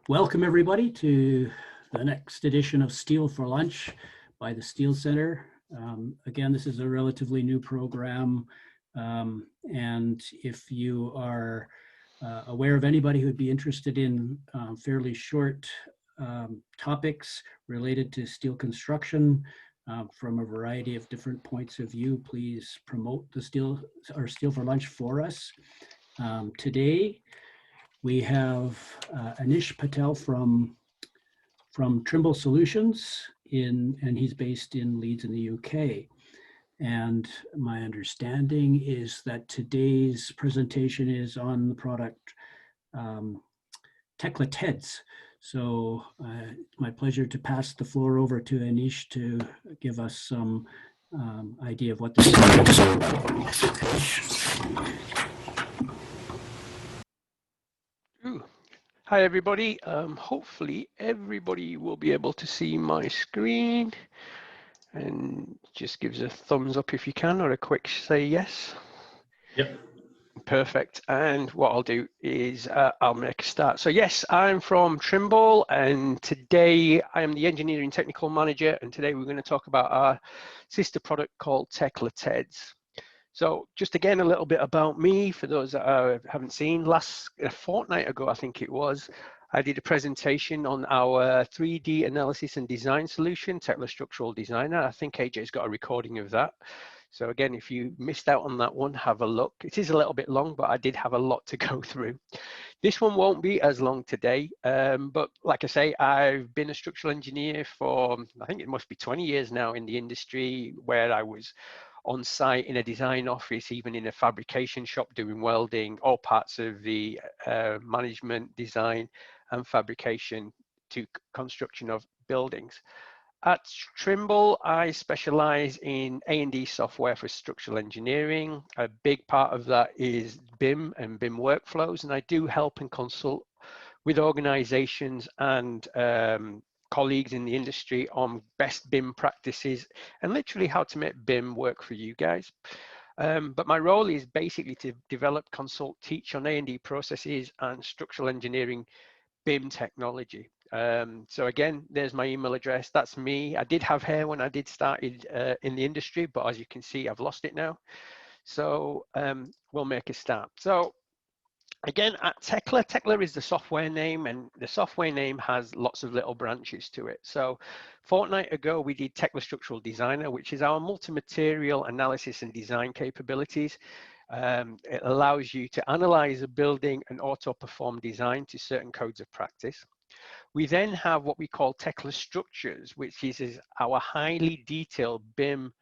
Welcome everybody to the next edition of Steel for Lunch by the Steel Center. Again, this is a relatively new program, and if you are aware of anybody who would be interested in fairly short topics related to steel construction from a variety of different points of view, please promote the Steel for Lunch for us. Today, we have Anish Patel from Trimble Solutions, and he's based in Leeds in the UK. And my understanding is that today's presentation is on the product Tekla Tedds. So it's my pleasure to pass the floor over to Anish to give us some idea of what this is about. Hi everybody, hopefully everybody will be able to see my screen, and just give us a thumbs up if you can, or a quick say yes. Yep. Perfect. And what I'll do is I'll make a start. So yes, I'm from Trimble, and today I am the engineering technical manager, and today we're going to talk about our sister product called Tekla Tedds. So just again, a little bit about me for those that haven't seen. A fortnight ago, I think it was, I did a presentation on our 3D analysis and design solution, Tecla Structural Designer. I think AJ's got a recording of that. So again, if you missed out on that one, have a look. It is a little bit long, but I did have a lot to go through. This one won't be as long today, but like I say, I've been a structural engineer for, I think it must be 20 years now in the industry, where I was on site in a design office, even in a fabrication shop doing welding, all parts of the management, design and fabrication to construction of buildings. At Trimble, I specialize in A&D software for structural engineering. A big part of that is BIM and BIM workflows, and I do help and consult with organizations and colleagues in the industry on best BIM practices and literally how to make BIM work for you guys. But my role is basically to develop, consult, teach on A&D processes and structural engineering BIM technology. So again, there's my email address. That's me. I did have hair when I did started in the industry, but as you can see, I've lost it now. So we'll make a start. So again, at Tekla, Tekla is the software name, and the software name has lots of little branches to it. So a fortnight ago, we did Tecla Structural Designer, which is our multi-material analysis and design capabilities. It allows you to analyze a building and auto-perform design to certain codes of practice. We then have what we call Tecla Structures, which is our highly detailed BIM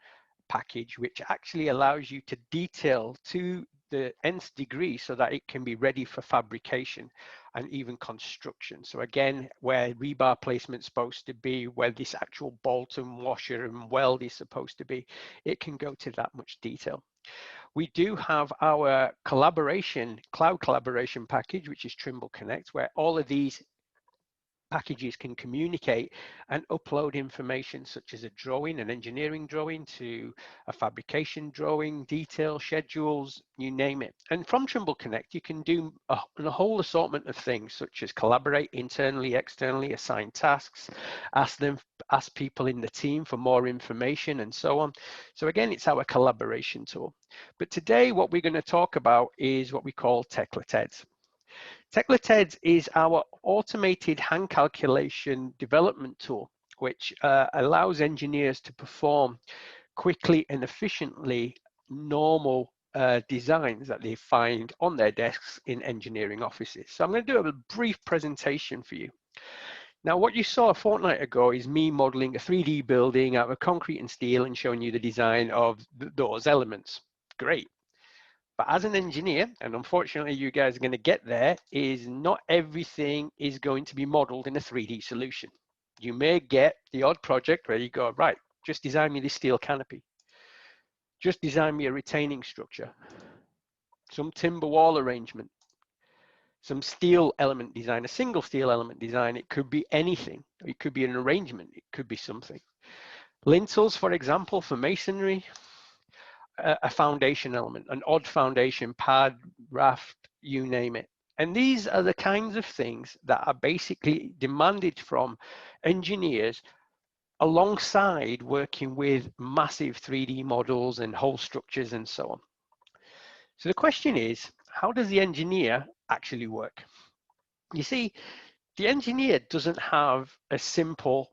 package, which actually allows you to detail to the nth degree so that it can be ready for fabrication and even construction. So again, where rebar placement is supposed to be, where this actual bolt and washer and weld is supposed to be, it can go to that much detail. We do have our cloud collaboration package, which is Trimble Connect, where all of these packages can communicate and upload information such as a drawing, an engineering drawing, to a fabrication drawing, detail, schedules, you name it. And from Trimble Connect, you can do a whole assortment of things such as collaborate internally, externally, assign tasks, ask people in the team for more information and so on. So again, it's our collaboration tool. But today, what we're going to talk about is what we call Tekla Tedds. Tekla Tedds is our automated hand calculation development tool, which allows engineers to perform quickly and efficiently normal designs that they find on their desks in engineering offices. So I'm going to do a brief presentation for you. Now, what you saw a fortnight ago is me modeling a 3D building out of concrete and steel and showing you the design of those elements. Great. But as an engineer, and unfortunately you guys are going to get there, is not everything is going to be modeled in a 3D solution. You may get the odd project where you go, right, just design me this steel canopy. Just design me a retaining structure. Some timber wall arrangement. Some steel element design, a single steel element design. It could be anything. It could be an arrangement. It could be something. Lintels, for example, for masonry. A foundation element, an odd foundation, pad, raft, you name it. And these are the kinds of things that are basically demanded from engineers alongside working with massive 3D models and whole structures and so on. So the question is, how does the engineer actually work? You see, the engineer doesn't have a simple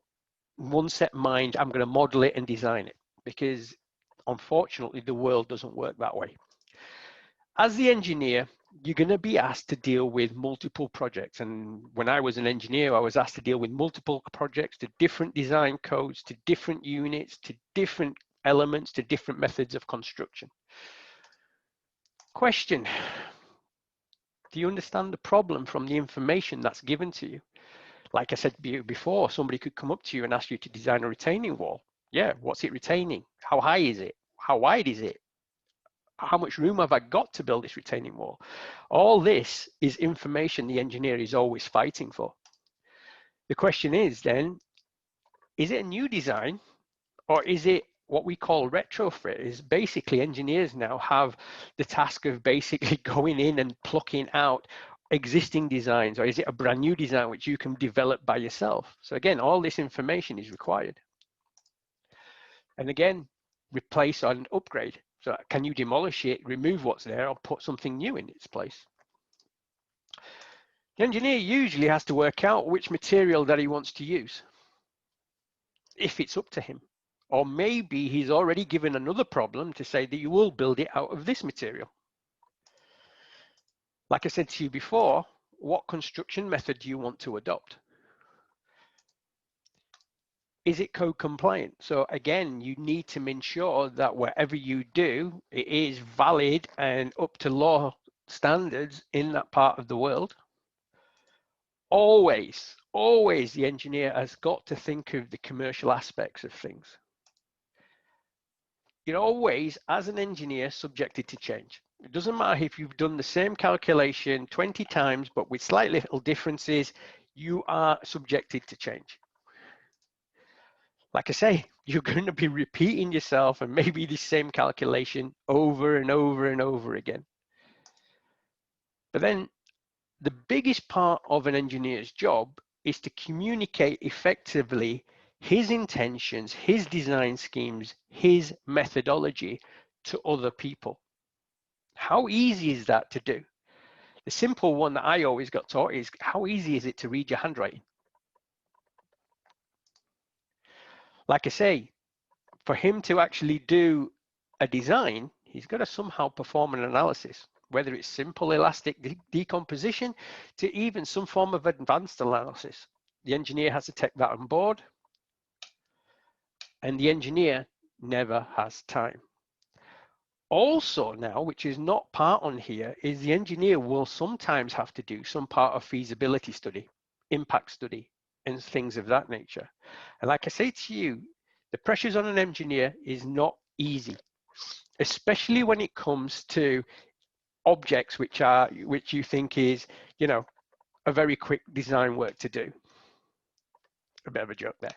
one set mind, I'm going to model it and design it, because unfortunately the world doesn't work that way. As the engineer, you're going to be asked to deal with multiple projects. And when I was an engineer, I was asked to deal with multiple projects, to different design codes, to different units, to different elements, to different methods of construction. Question: do you understand the problem from the information that's given to you? Like I said before, somebody could come up to you and ask you to design a retaining wall. Yeah, what's it retaining? How high is it? How wide is it? How much room have I got to build this retaining wall? All this is information the engineer is always fighting for. The question is then, is it a new design, or is it what we call retrofit? Is basically engineers now have the task of basically going in and plucking out existing designs, or is it a brand new design which you can develop by yourself? So again, all this information is required. And again, replace and upgrade. So can you demolish it, remove what's there, or put something new in its place? The engineer usually has to work out which material that he wants to use, if it's up to him. Or maybe he's already given another problem to say that you will build it out of this material. Like I said to you before, what construction method do you want to adopt? Is it code compliant? So again, you need to ensure that whatever you do, it is valid and up to law standards in that part of the world. Always the engineer has got to think of the commercial aspects of things. You're always, as an engineer, subjected to change. It doesn't matter if you've done the same calculation 20 times, but with slightly little differences, you are subjected to change. Like I say, you're going to be repeating yourself and maybe the same calculation over and over and over again. But then the biggest part of an engineer's job is to communicate effectively his intentions, his design schemes, his methodology to other people. How easy is that to do? The simple one that I always got taught is, how easy is it to read your handwriting? Like I say, for him to actually do a design, he's got to somehow perform an analysis, whether it's simple elastic decomposition to even some form of advanced analysis. The engineer has to take that on board, and the engineer never has time. Also now, which is not part on here, is the engineer will sometimes have to do some part of feasibility study, impact study, and things of that nature. And like I say to you, the pressures on an engineer is not easy, especially when it comes to objects which you think is, you know, a very quick design work to do. A bit of a joke there.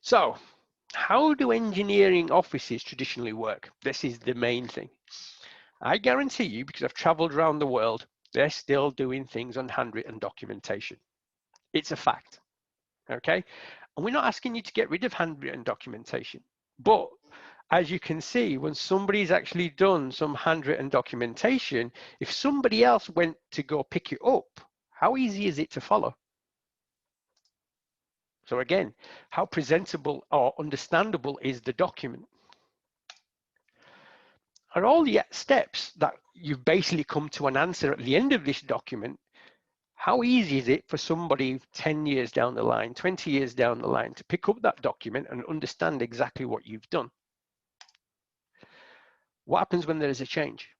So, how do engineering offices traditionally work? This is the main thing. I guarantee you, because I've traveled around the world, they're still doing things on handwritten documentation. It's a fact, okay? And we're not asking you to get rid of handwritten documentation, but as you can see, when somebody's actually done some handwritten documentation, if somebody else went to go pick it up, how easy is it to follow? So again, how presentable or understandable is the document? Are all the steps that you've basically come to an answer at the end of this document, how easy is it for somebody 10 years down the line, 20 years down the line to pick up that document and understand exactly what you've done? What happens when there is a change?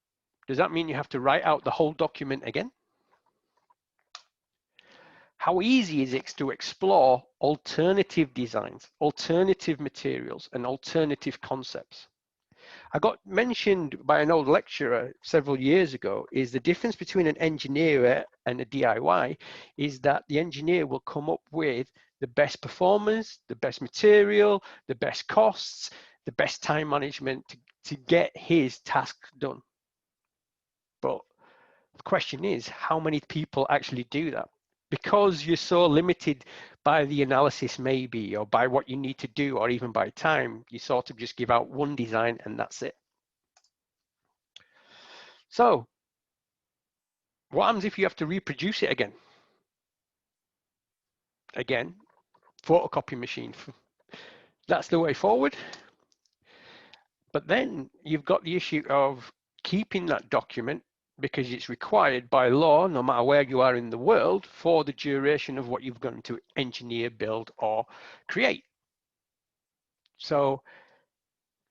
Does that mean you have to write out the whole document again? How easy is it to explore alternative designs, alternative materials, and alternative concepts? I got mentioned by an old lecturer several years ago is the difference between an engineer and a DIY is that the engineer will come up with the best performance, the best material, the best costs, the best time management to get his task done. But The question is, how many people actually do that? Because you're so limited by the analysis maybe, or by what you need to do, or even by time, you sort of just give out one design and that's it. So what happens if you have to reproduce it again? Again, photocopy machine. That's the way forward. But then you've got the issue of keeping that document, because it's required by law, no matter where you are in the world, for the duration of what you're going to engineer, build, or create. So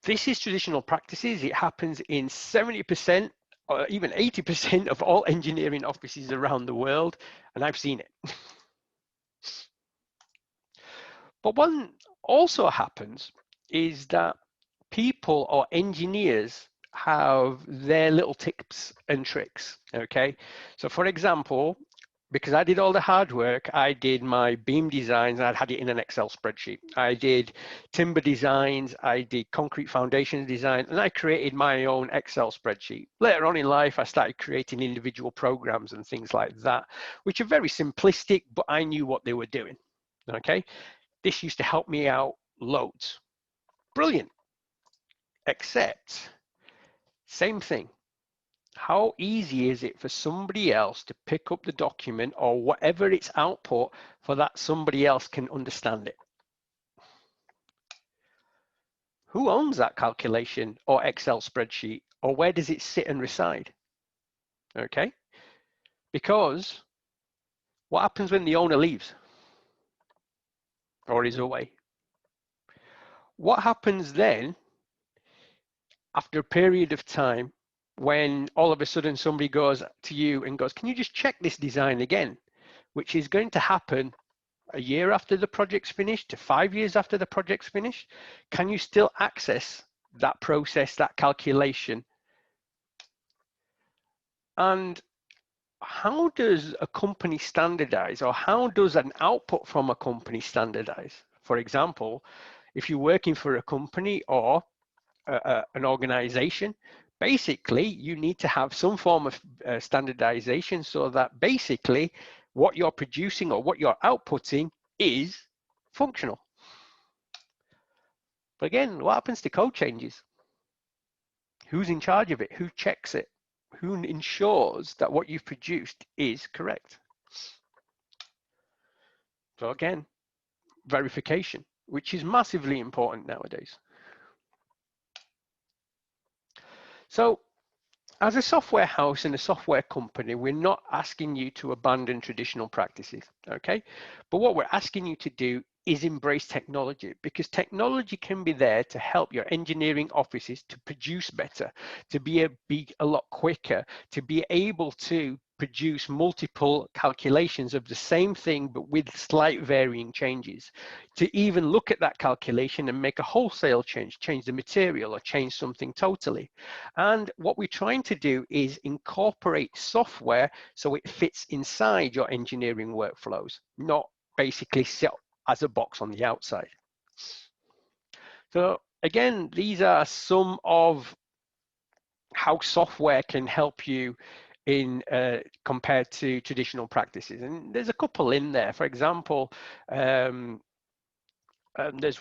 this is traditional practices. It happens in 70% or even 80% of all engineering offices around the world, and I've seen it. But what also happens is that people or engineers have their little tips and tricks, okay? So for example, because I did all the hard work, I did my beam designs, and I had it in an Excel spreadsheet. I did timber designs, I did concrete foundations design, and I created my own Excel spreadsheet. Later on in life, I started creating individual programs and things like that, which are very simplistic, but I knew what they were doing, okay? This used to help me out loads. Brilliant. Except, same thing. How easy is it for somebody else to pick up the document or whatever its output for that somebody else can understand it? Who owns that calculation or Excel spreadsheet, or where does it sit and reside? Okay? Because what happens when the owner leaves or is away? What happens then after a period of time when all of a sudden somebody goes to you and goes, can you just check this design again? Which is going to happen a year after the project's finished to 5 years after the project's finished. Can you still access that process, that calculation? And how does a company standardize, or how does an output from a company standardize? For example, if you're working for a company or an organization, basically you need to have some form of standardization so that basically what you're producing or what you're outputting is functional. But again, what happens to code changes? Who's in charge of it? Who checks it? Who ensures that what you've produced is correct? So again, verification, which is massively important nowadays. So as a software house and a software company, we're not asking you to abandon traditional practices, okay? But what we're asking you to do is embrace technology, because technology can be there to help your engineering offices to produce better, to be a lot quicker, to be able to produce multiple calculations of the same thing but with slight varying changes, to even look at that calculation and make a wholesale change the material or change something totally. And what we're trying to do is incorporate software so it fits inside your engineering workflows, not basically sit as a box on the outside. So again, these are some of how software can help you in compared to traditional practices. And there's a couple in there. For example, there's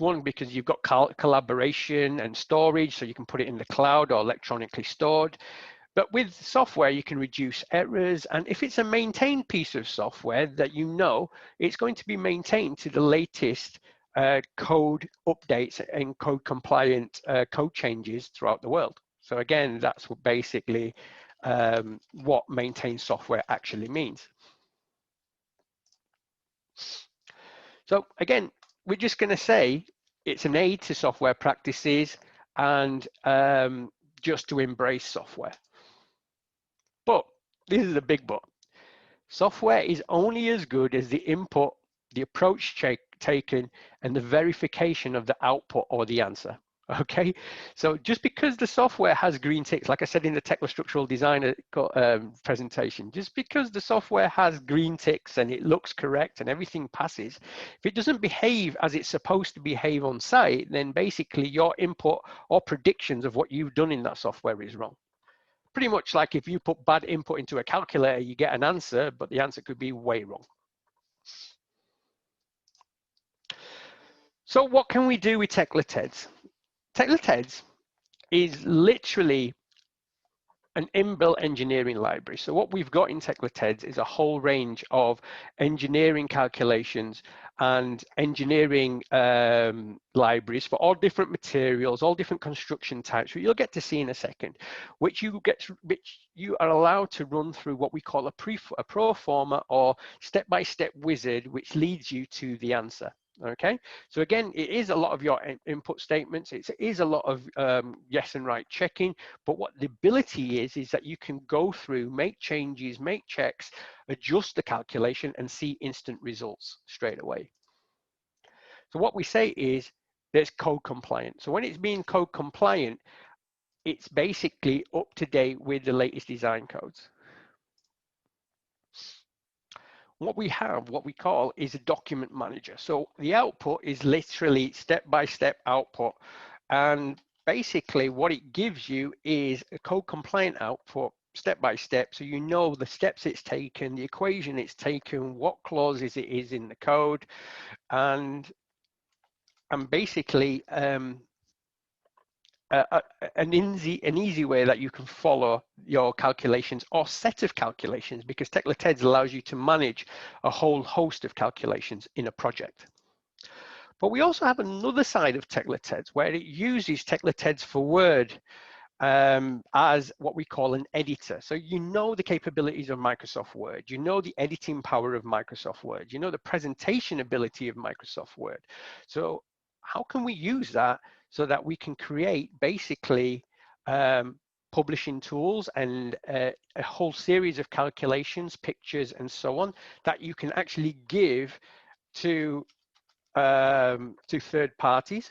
one because you've got collaboration and storage, so you can put it in the cloud or electronically stored. But with software, you can reduce errors. And if it's a maintained piece of software that you know, it's going to be maintained to the latest code updates and code compliant code changes throughout the world. So again, that's what basically what maintained software actually means. So again, we're just going to say it's an aid to software practices and just to embrace software. But this is a big but. Software is only as good as the input, the approach taken, and the verification of the output or the answer. Okay, so just because the software has green ticks, like I said in the Tecla Structural Designer presentation, just because the software has green ticks and it looks correct and everything passes, if it doesn't behave as it's supposed to behave on site, then basically your input or predictions of what you've done in that software is wrong. pretty much like if you put bad input into a calculator, you get an answer, but the answer could be way wrong. So what can we do with Tekla Tedds? Tekla Tedds is literally an inbuilt engineering library. So what we've got in Tekla Tedds is a whole range of engineering calculations and engineering libraries for all different materials, all different construction types, which you'll get to see in a second, which you are allowed to run through what we call a pro forma or step-by-step wizard, which leads you to the answer. Okay, so again, it is a lot of your input statements. It is a lot of yes and right checking, but what the ability is that you can go through, make changes, make checks, adjust the calculation and see instant results straight away. So what we say is there's code compliant. So when it's being code compliant, it's basically up to date with the latest design codes. What we have, what we call, is a document manager. So the output is literally step-by-step output. And basically what it gives you is a code compliant output step-by-step. So you know the steps it's taken, the equation it's taken, what clauses it is in the code, and basically an easy way that you can follow your calculations or set of calculations, because Tekla Tedds allows you to manage a whole host of calculations in a project. But we also have another side of Tekla Tedds where it uses Tekla Tedds for Word as what we call an editor. So you know the capabilities of Microsoft Word, you know the editing power of Microsoft Word, you know the presentation ability of Microsoft Word. So how can we use that so that we can create basically publishing tools and a whole series of calculations, pictures, and so on that you can actually give to third parties.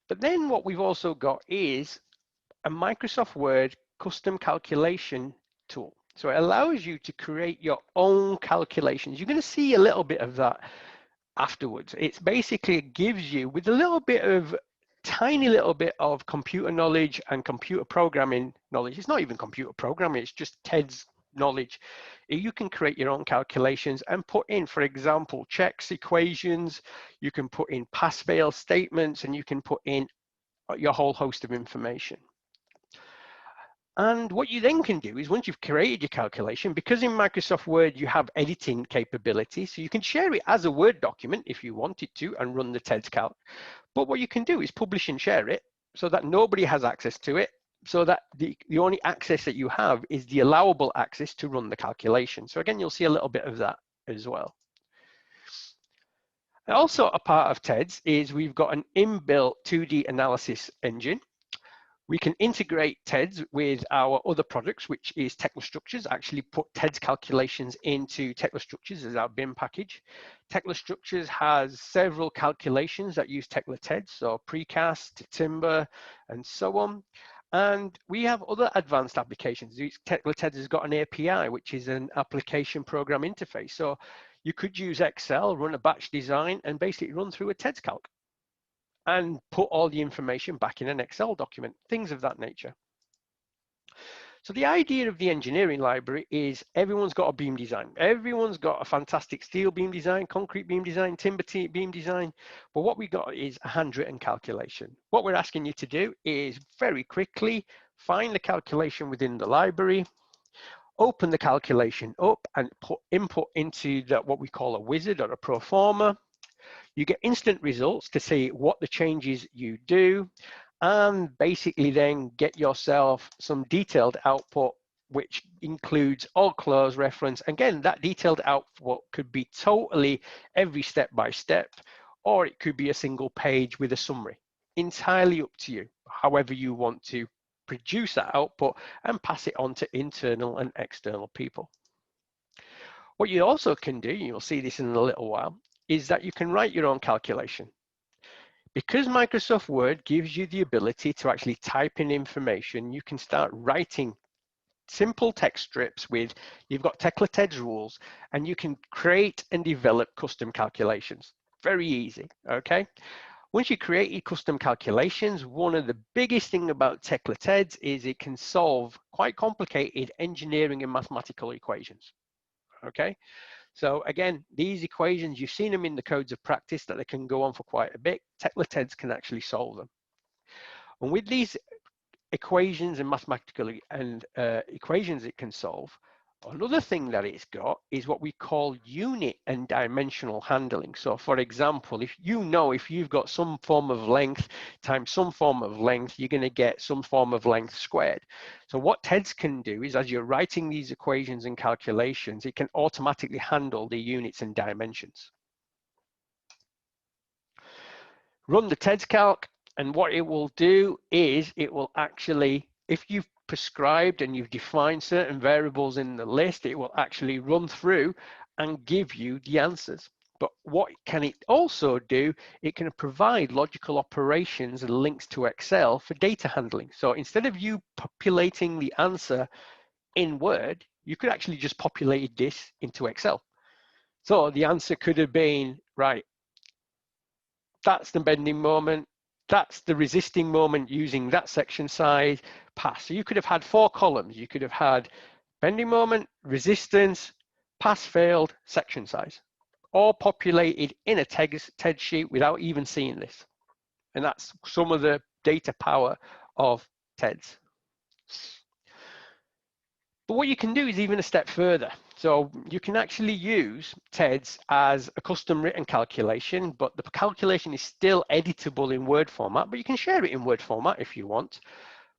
But then what we've also got is a Microsoft Word custom calculation tool. So it allows you to create your own calculations. You're going to see a little bit of that afterwards. It basically gives you, with a little bit of, tiny little bit of computer knowledge and computer programming knowledge. It's not even computer programming, it's just Ted's knowledge. You can create your own calculations and put in, for example, checks, equations, you can put in pass-fail statements, and you can put in your whole host of information. And what you then can do is, once you've created your calculation, because in Microsoft Word you have editing capabilities, so you can share it as a Word document if you wanted to and run the Tedds calc. But what you can do is publish and share it so that nobody has access to it, so that the only access that you have is the allowable access to run the calculation. So again, you'll see a little bit of that as well. And also a part of Tedds is we've got an inbuilt 2D analysis engine. We can integrate Tedds with our other products, which is Tecla Structures, actually put Tedds calculations into Tecla Structures as our BIM package. Tecla Structures has several calculations that use Tekla Tedds, so precast, timber, and so on. And we have other advanced applications. Tekla Tedds has got an API, which is an application program interface. So you could use Excel, run a batch design, and basically run through a Tedds calc and put all the information back in an Excel document, things of that nature. So the idea of the engineering library is everyone's got a beam design. Everyone's got a fantastic steel beam design, concrete beam design, timber beam design. But what we got is a handwritten calculation. What we're asking you to do is very quickly find the calculation within the library, open the calculation up and put input into what we call a wizard or a pro forma. You get instant results to see what the changes you do, and basically then get yourself some detailed output, which includes all clause reference. Again, that detailed output could be totally every step by step, or it could be a single page with a summary. Entirely up to you, however you want to produce that output and pass it on to internal and external people. What you also can do, you'll see this in a little while, is that you can write your own calculation. Because Microsoft Word gives you the ability to actually type in information, you can start writing simple text strips with, you've got Tekla Tedds rules, and you can create and develop custom calculations. Very easy, okay? Once you create your custom calculations, one of the biggest thing about Tekla Tedds is it can solve quite complicated engineering and mathematical equations, okay? So again, these equations, you've seen them in the codes of practice that they can go on for quite a bit. Tekla Tedds can actually solve them. And with these equations and mathematical equations it can solve, another thing that it's got is what we call unit and dimensional handling. So for example, if you've got some form of length times some form of length, you're going to get some form of length squared. So what TEDS can do is, as you're writing these equations and calculations, it can automatically handle the units and dimensions. Run the TEDS calc, and what it will do is it will actually, if you've prescribed and you've defined certain variables in the list, it will actually run through and give you the answers. But what can it also do? It can provide logical operations and links to Excel for data handling. So instead of you populating the answer in Word, you could actually just populate this into Excel. So the answer could have been, right, that's the bending moment, that's the resisting moment using that section size, pass. So you could have had 4 columns. You could have had bending moment, resistance, pass failed, section size, all populated in a TED sheet without even seeing this. And that's some of the data power of TEDs. But what you can do is even a step further. So you can actually use TEDS as a custom written calculation, but the calculation is still editable in Word format, but you can share it in Word format if you want.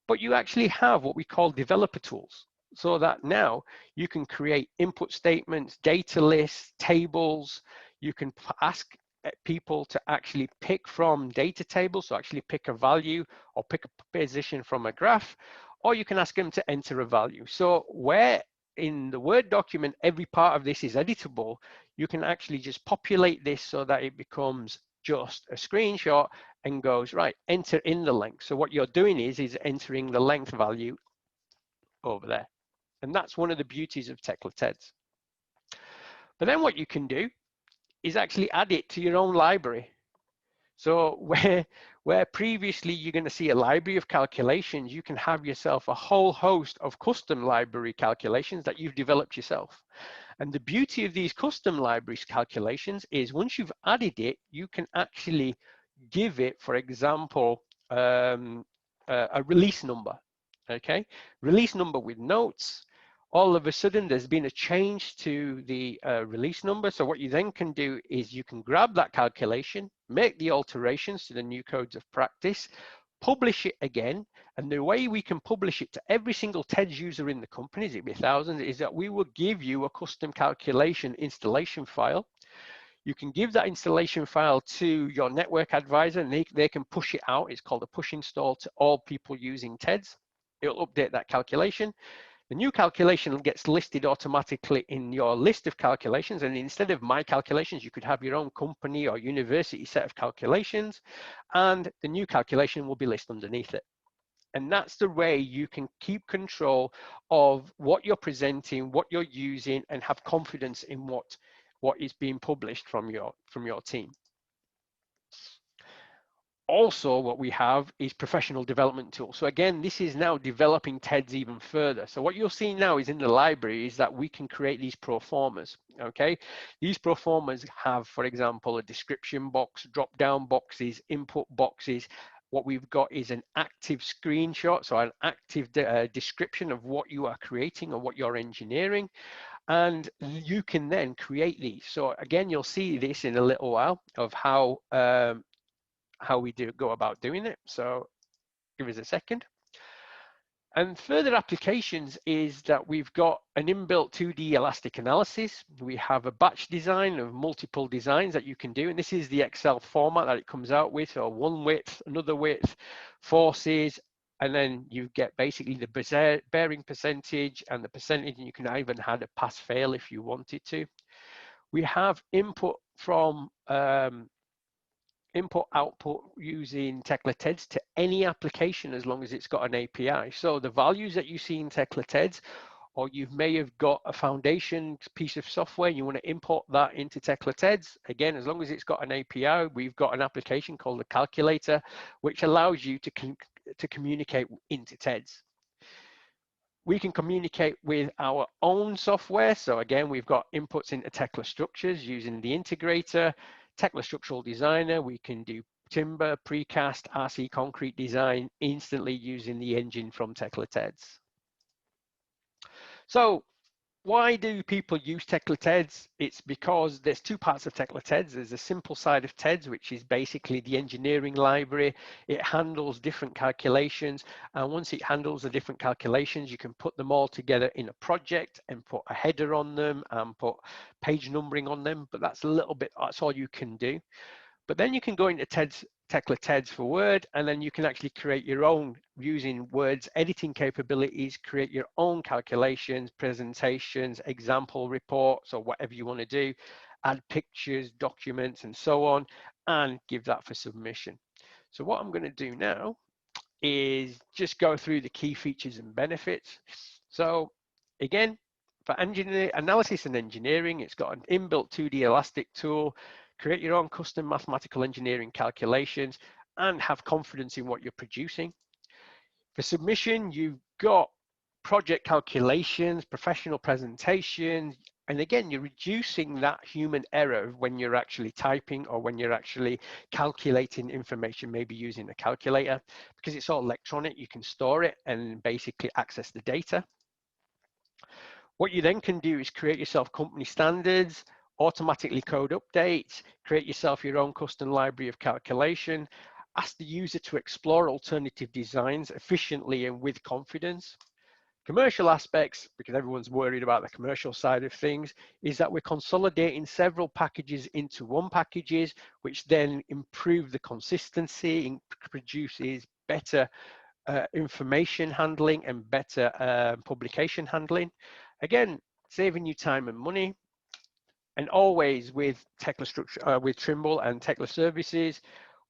But you actually have what we call developer tools, so that now you can create input statements, data lists, tables. You can ask people to actually pick from data tables, so actually pick a value or pick a position from a graph, or you can ask them to enter a value. So where in the Word document every part of this is editable, you can actually just populate this so that it becomes just a screenshot and goes, right, enter in the length. So what you're doing is entering the length value over there. And that's one of the beauties of Tekla Tedds. But then what you can do is actually add it to your own library. So where previously you're going to see a library of calculations, you can have yourself a whole host of custom library calculations that you've developed yourself. And the beauty of these custom libraries calculations is once you've added it, you can actually give it, for example, a release number, okay? Release number with notes. All of a sudden, there's been a change to the release number. So what you then can do is you can grab that calculation, make the alterations to the new codes of practice, publish it again. And the way we can publish it to every single TEDS user in the company, it'd be thousands, is that we will give you a custom calculation installation file. You can give that installation file to your network advisor and they can push it out. It's called a push install to all people using TEDS. It'll update that calculation. The new calculation gets listed automatically in your list of calculations, and instead of my calculations, you could have your own company or university set of calculations, and the new calculation will be listed underneath it. And that's the way you can keep control of what you're presenting, what you're using, and have confidence in what is being published from your team. Also, what we have is professional development tools. So again, this is now developing TEDS even further. So what you'll see now is in the library is that we can create these pro formas, okay? These pro formas have, for example, a description box, drop-down boxes, input boxes. What we've got is an active screenshot, so an active description of what you are creating or what you're engineering. And you can then create these. So again, you'll see this in a little while of how we go about doing it. So give us a second. And further applications is that we've got an inbuilt 2D elastic analysis. We have a batch design of multiple designs that you can do. And this is the Excel format that it comes out with. So one width, another width, forces, and then you get basically the bearing percentage and the percentage, and you can even add a pass fail if you wanted to. We have input from input output using Tekla Tedds to any application as long as it's got an API. So the values that you see in Tekla Tedds or you may have got a foundation piece of software, you want to import that into Tekla Tedds. Again, as long as it's got an API, we've got an application called the calculator, which allows you to communicate into Tedds. We can communicate with our own software. So again, we've got inputs into Tekla Structures using the integrator, Tekla Structural Designer. We can do timber, precast, RC concrete design instantly using the engine from Tekla Tedds. So why do people use Tekla Tedds? It's because there's two parts of Tekla Tedds. There's a simple side of Tedds, which is basically the engineering library. It handles different calculations. And once it handles the different calculations, you can put them all together in a project and put a header on them and put page numbering on them. But that's a little bit, that's all you can do. But then you can go into Tekla Tedds for Word, and then you can actually create your own, using Word's editing capabilities, create your own calculations, presentations, example reports, or whatever you want to do, add pictures, documents, and so on, and give that for submission. So what I'm going to do now is just go through the key features and benefits. So again, for analysis and engineering, it's got an inbuilt 2D elastic tool. Create your own custom mathematical engineering calculations and have confidence in what you're producing. For submission, you've got project calculations, professional presentations, and again, you're reducing that human error when you're actually typing or when you're actually calculating information, maybe using a calculator. Because it's all electronic, you can store it and basically access the data. What you then can do is create yourself company standards, automatically code updates, create yourself your own custom library of calculation, ask the user to explore alternative designs efficiently and with confidence. Commercial aspects, because everyone's worried about the commercial side of things, is that we're consolidating several packages into one packages, which then improve the consistency and produces better information handling and better publication handling. Again, saving you time and money. And always with Tekla Structure, with Trimble and Tekla Services,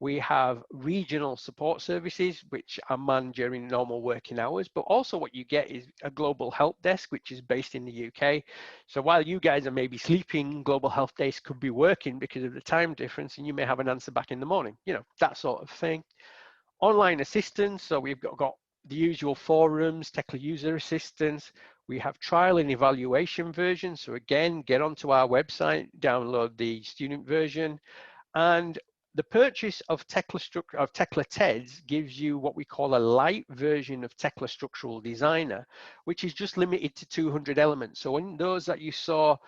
we have regional support services, which are manned during normal working hours, but also what you get is a global help desk, which is based in the UK. So while you guys are maybe sleeping, global help desk could be working because of the time difference, and you may have an answer back in the morning, you know, that sort of thing. Online assistance, so we've got the usual forums, Tekla user assistance. We have trial and evaluation versions. So again, get onto our website, download the student version. And the purchase of Tekla Tedds gives you what we call a light version of Tekla Structural Designer, which is just limited to 200 elements. So in those that you saw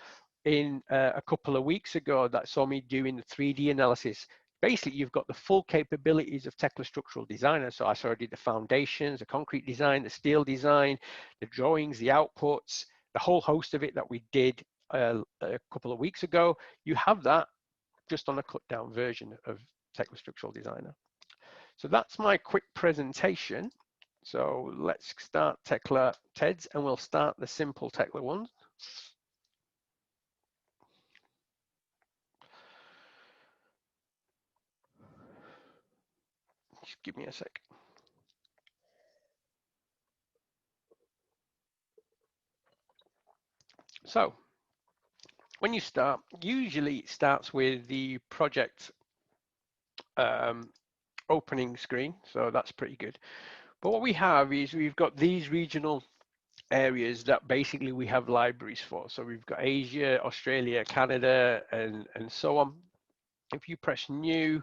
in a couple of weeks ago that saw me doing the 3D analysis, basically you've got the full capabilities of Tekla Structural Designer. So I already did the foundations, the concrete design, the steel design, the drawings, the outputs, the whole host of it that we did a couple of weeks ago. You have that just on a cut down version of Tekla Structural Designer. So that's my quick presentation. So let's start Tekla Tedds, and we'll start the simple Tekla ones. Just give me a sec. So when you start, usually it starts with the project opening screen. So that's pretty good. But what we have is we've got these regional areas that basically we have libraries for. So we've got Asia, Australia, Canada, and so on. If you press new,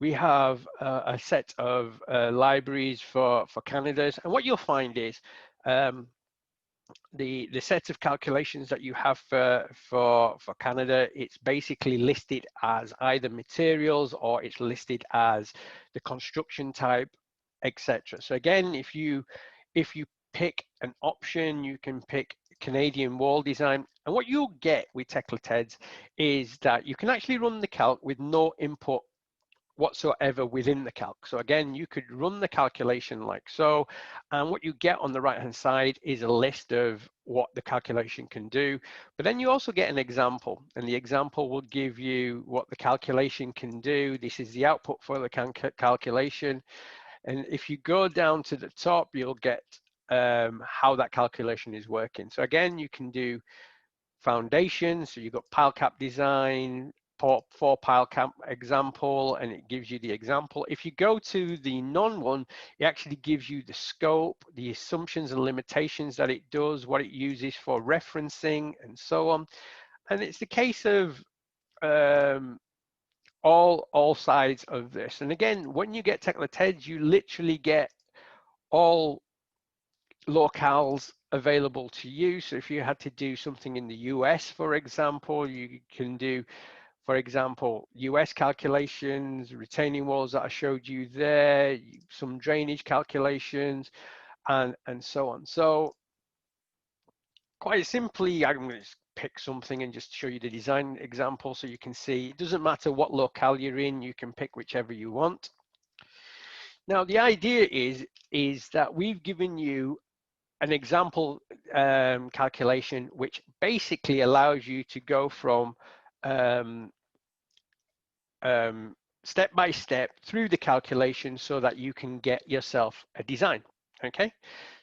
we have a set of libraries for Canada's. And what you'll find is the set of calculations that you have for Canada, it's basically listed as either materials or it's listed as the construction type, etc. So again, if you pick an option, you can pick Canadian wall design, and what you'll get with Tekla Tedds is that you can actually run the calc with no input whatsoever within the calc. So again, you could run the calculation like so, and what you get on the right hand side is a list of what the calculation can do, but then you also get an example, and the example will give you what the calculation can do. This is the output for the calculation, and if you go down to the top, you'll get how that calculation is working. So again, you can do foundation, so you've got pile cap design, for pile cap example, and it gives you the example. If you go to the non one, it actually gives you the scope, the assumptions and limitations that it does, what it uses for referencing, and so on. And it's the case of all sides of this. And again, when you get Tekla Tedds, you literally get all locales available to you. So if you had to do something in the US, for example, you can do, for example, US calculations, retaining walls that I showed you there, some drainage calculations, and so on. So quite simply, I'm going to pick something and just show you the design example so you can see it doesn't matter what locale you're in, you can pick whichever you want. Now the idea is that we've given you an example calculation which basically allows you to go from step by step through the calculation so that you can get yourself a design. Okay,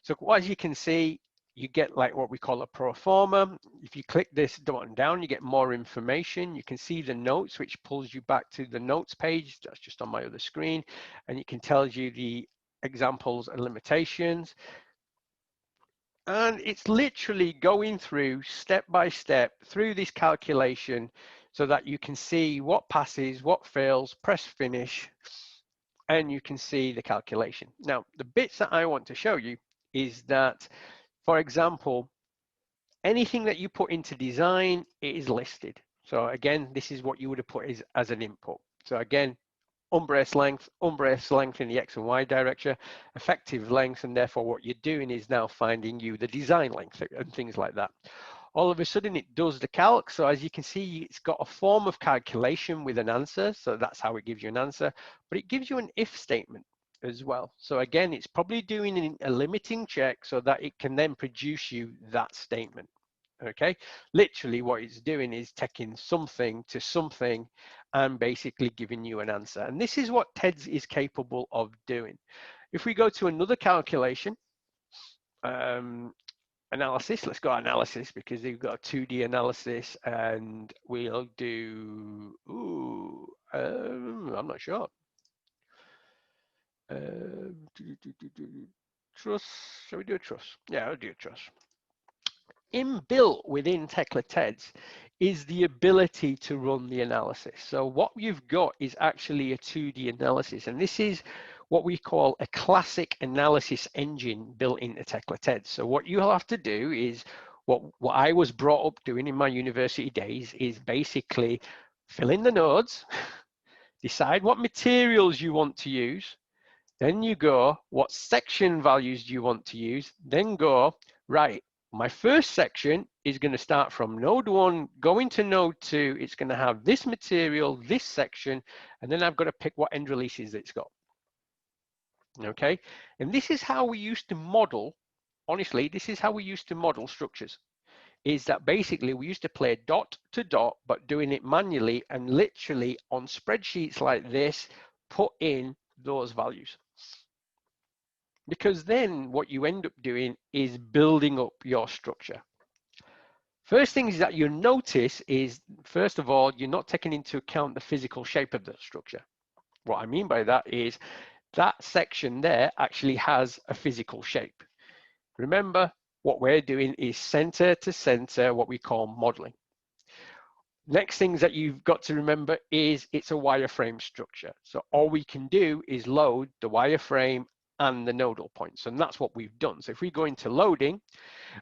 so as you can see, you get like what we call a pro forma. If you click this button down, you get more information. You can see the notes, which pulls you back to the notes page. That's just on my other screen, and it can tell you the examples and limitations. And it's literally going through step by step through this calculation so that you can see what passes, what fails, press finish, and you can see the calculation. Now, the bits that I want to show you is that, for example, anything that you put into design, it is listed. So again, this is what you would have put as an input. So again, umbrace length in the X and Y direction, effective length, and therefore what you're doing is now finding you the design length and things like that. All of a sudden it does the calc. So as you can see, it's got a form of calculation with an answer. So that's how it gives you an answer, but it gives you an if statement as well. So again, it's probably doing a limiting check so that it can then produce you that statement. Okay, literally what it's doing is taking something to something and basically giving you an answer. And this is what Tedds is capable of doing. If we go to another calculation, analysis, let's go analysis because they've got a 2D analysis, and we'll do, I'm not sure. Truss, shall we do a truss? Yeah, I'll do a truss. Inbuilt within Tekla Tedds is the ability to run the analysis. So what you've got is actually a 2D analysis, and this is what we call a classic analysis engine built into Tekla Tedds. So what you'll have to do is what I was brought up doing in my university days is basically fill in the nodes, decide what materials you want to use, then you go, what section values do you want to use? Then go, right, my first section is going to start from node 1, going to node 2. It's going to have this material, this section, and then I've got to pick what end releases it's got. Okay, and this is how we used to model, honestly, this is how we used to model structures, is that basically we used to play dot to dot, but doing it manually and literally on spreadsheets like this, put in those values. Because then what you end up doing is building up your structure. First thing is that you notice is, first of all, you're not taking into account the physical shape of the structure. What I mean by that is that section there actually has a physical shape. Remember, what we're doing is center to center, what we call modeling. Next things that you've got to remember is it's a wireframe structure. So all we can do is load the wireframe and the nodal points, and that's what we've done. So if we go into loading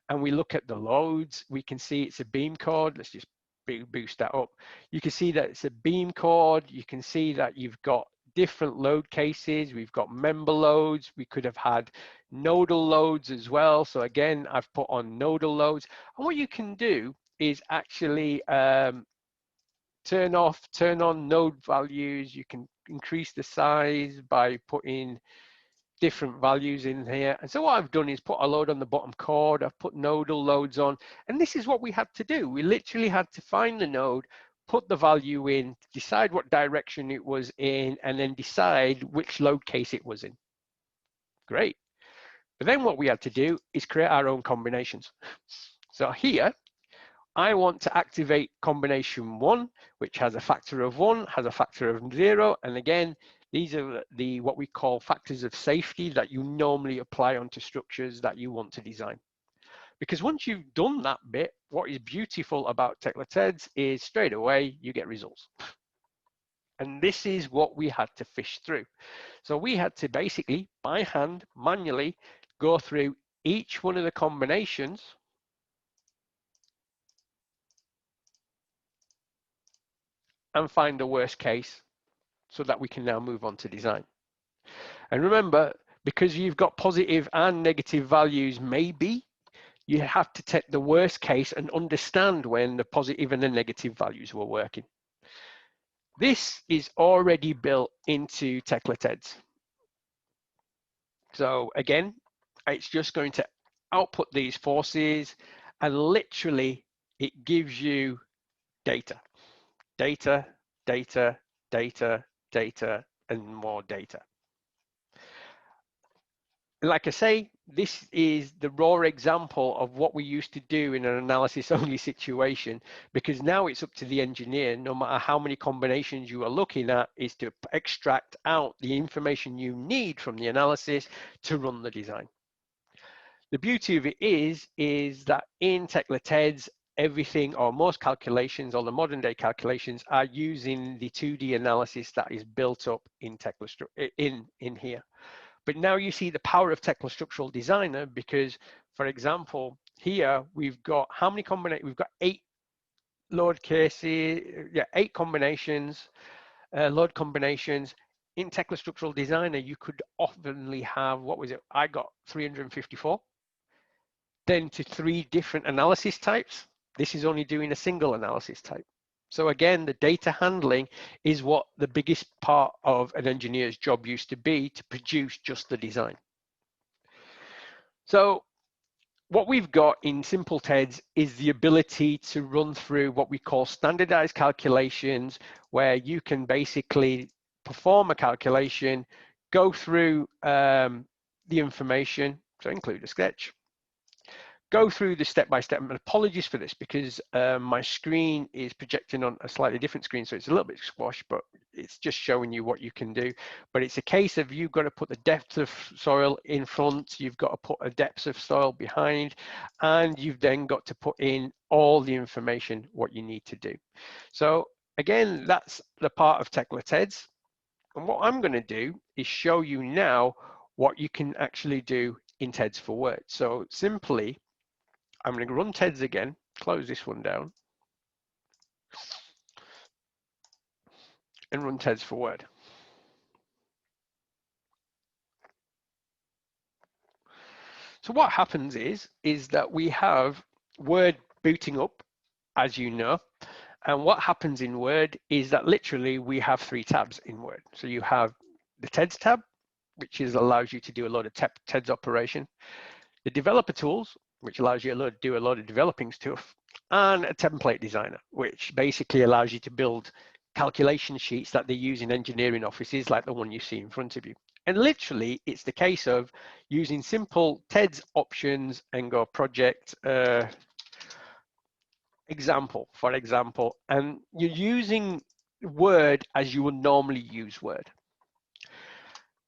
and we look at the loads, we can see it's a beam chord. Let's just boost that up. You can see that it's a beam chord. You can see that you've got different load cases. We've got member loads. We could have had nodal loads as well. So again, I've put on nodal loads. And what you can do is actually turn off, turn on node values. You can increase the size by putting different values in here. And so what I've done is put a load on the bottom chord, I've put nodal loads on, and this is what we had to do. We literally had to find the node, put the value in, decide what direction it was in, and then decide which load case it was in. Great. But then what we had to do is create our own combinations. So here, I want to activate combination 1, which has a factor of 1, has a factor of 0. And again, these are the what we call factors of safety that you normally apply onto structures that you want to design. Because once you've done that bit, what is beautiful about Tekla Tedds is straight away you get results. And this is what we had to fish through. So we had to basically, by hand, manually, go through each one of the combinations and find the worst case so that we can now move on to design. And remember, because you've got positive and negative values maybe, you have to take the worst case and understand when the positive and the negative values were working. This is already built into Tekla Tedds. So again, it's just going to output these forces, and literally it gives you data, data, data, data, data, and more data. Like I say, this is the raw example of what we used to do in an analysis only situation, because now it's up to the engineer, no matter how many combinations you are looking at, is to extract out the information you need from the analysis to run the design. The beauty of it is that in Tekla Tedds, everything or most calculations or the modern day calculations are using the 2D analysis that is built up in Tekla in here. But now you see the power of Tecla Structural Designer, because, for example, here we've got how many combinations? We've got 8 load cases, 8 combinations, load combinations. In Tecla Structural Designer, you could oftenly have, what was it? I got 354. Then to 3 different analysis types. This is only doing a single analysis type. So again, the data handling is what the biggest part of an engineer's job used to be, to produce just the design. So what we've got in Simple Tedds is the ability to run through what we call standardized calculations, where you can basically perform a calculation, go through the information, so include a sketch, go through the step-by-step, and apologies for this because my screen is projecting on a slightly different screen, so it's a little bit squashed, but it's just showing you what you can do. But it's a case of you've got to put the depth of soil in front, you've got to put a depth of soil behind, and you've then got to put in all the information what you need to do. So again, that's the part of Tekla Tedds. And what I'm going to do is show you now what you can actually do in Tedds for Word. So simply, I'm going to run Tedds again, close this one down, and run Tedds for Word. So what happens is that we have Word booting up, as you know, and what happens in Word is that literally we have 3 tabs in Word. So you have the Tedds tab, which allows you to do a lot of Tedds operation, the developer tools, which allows you to do a lot of developing stuff, and a template designer, which basically allows you to build calculation sheets that they use in engineering offices, like the one you see in front of you. And literally, it's the case of using simple Tedds options and go project example, for example, and you're using Word as you would normally use Word.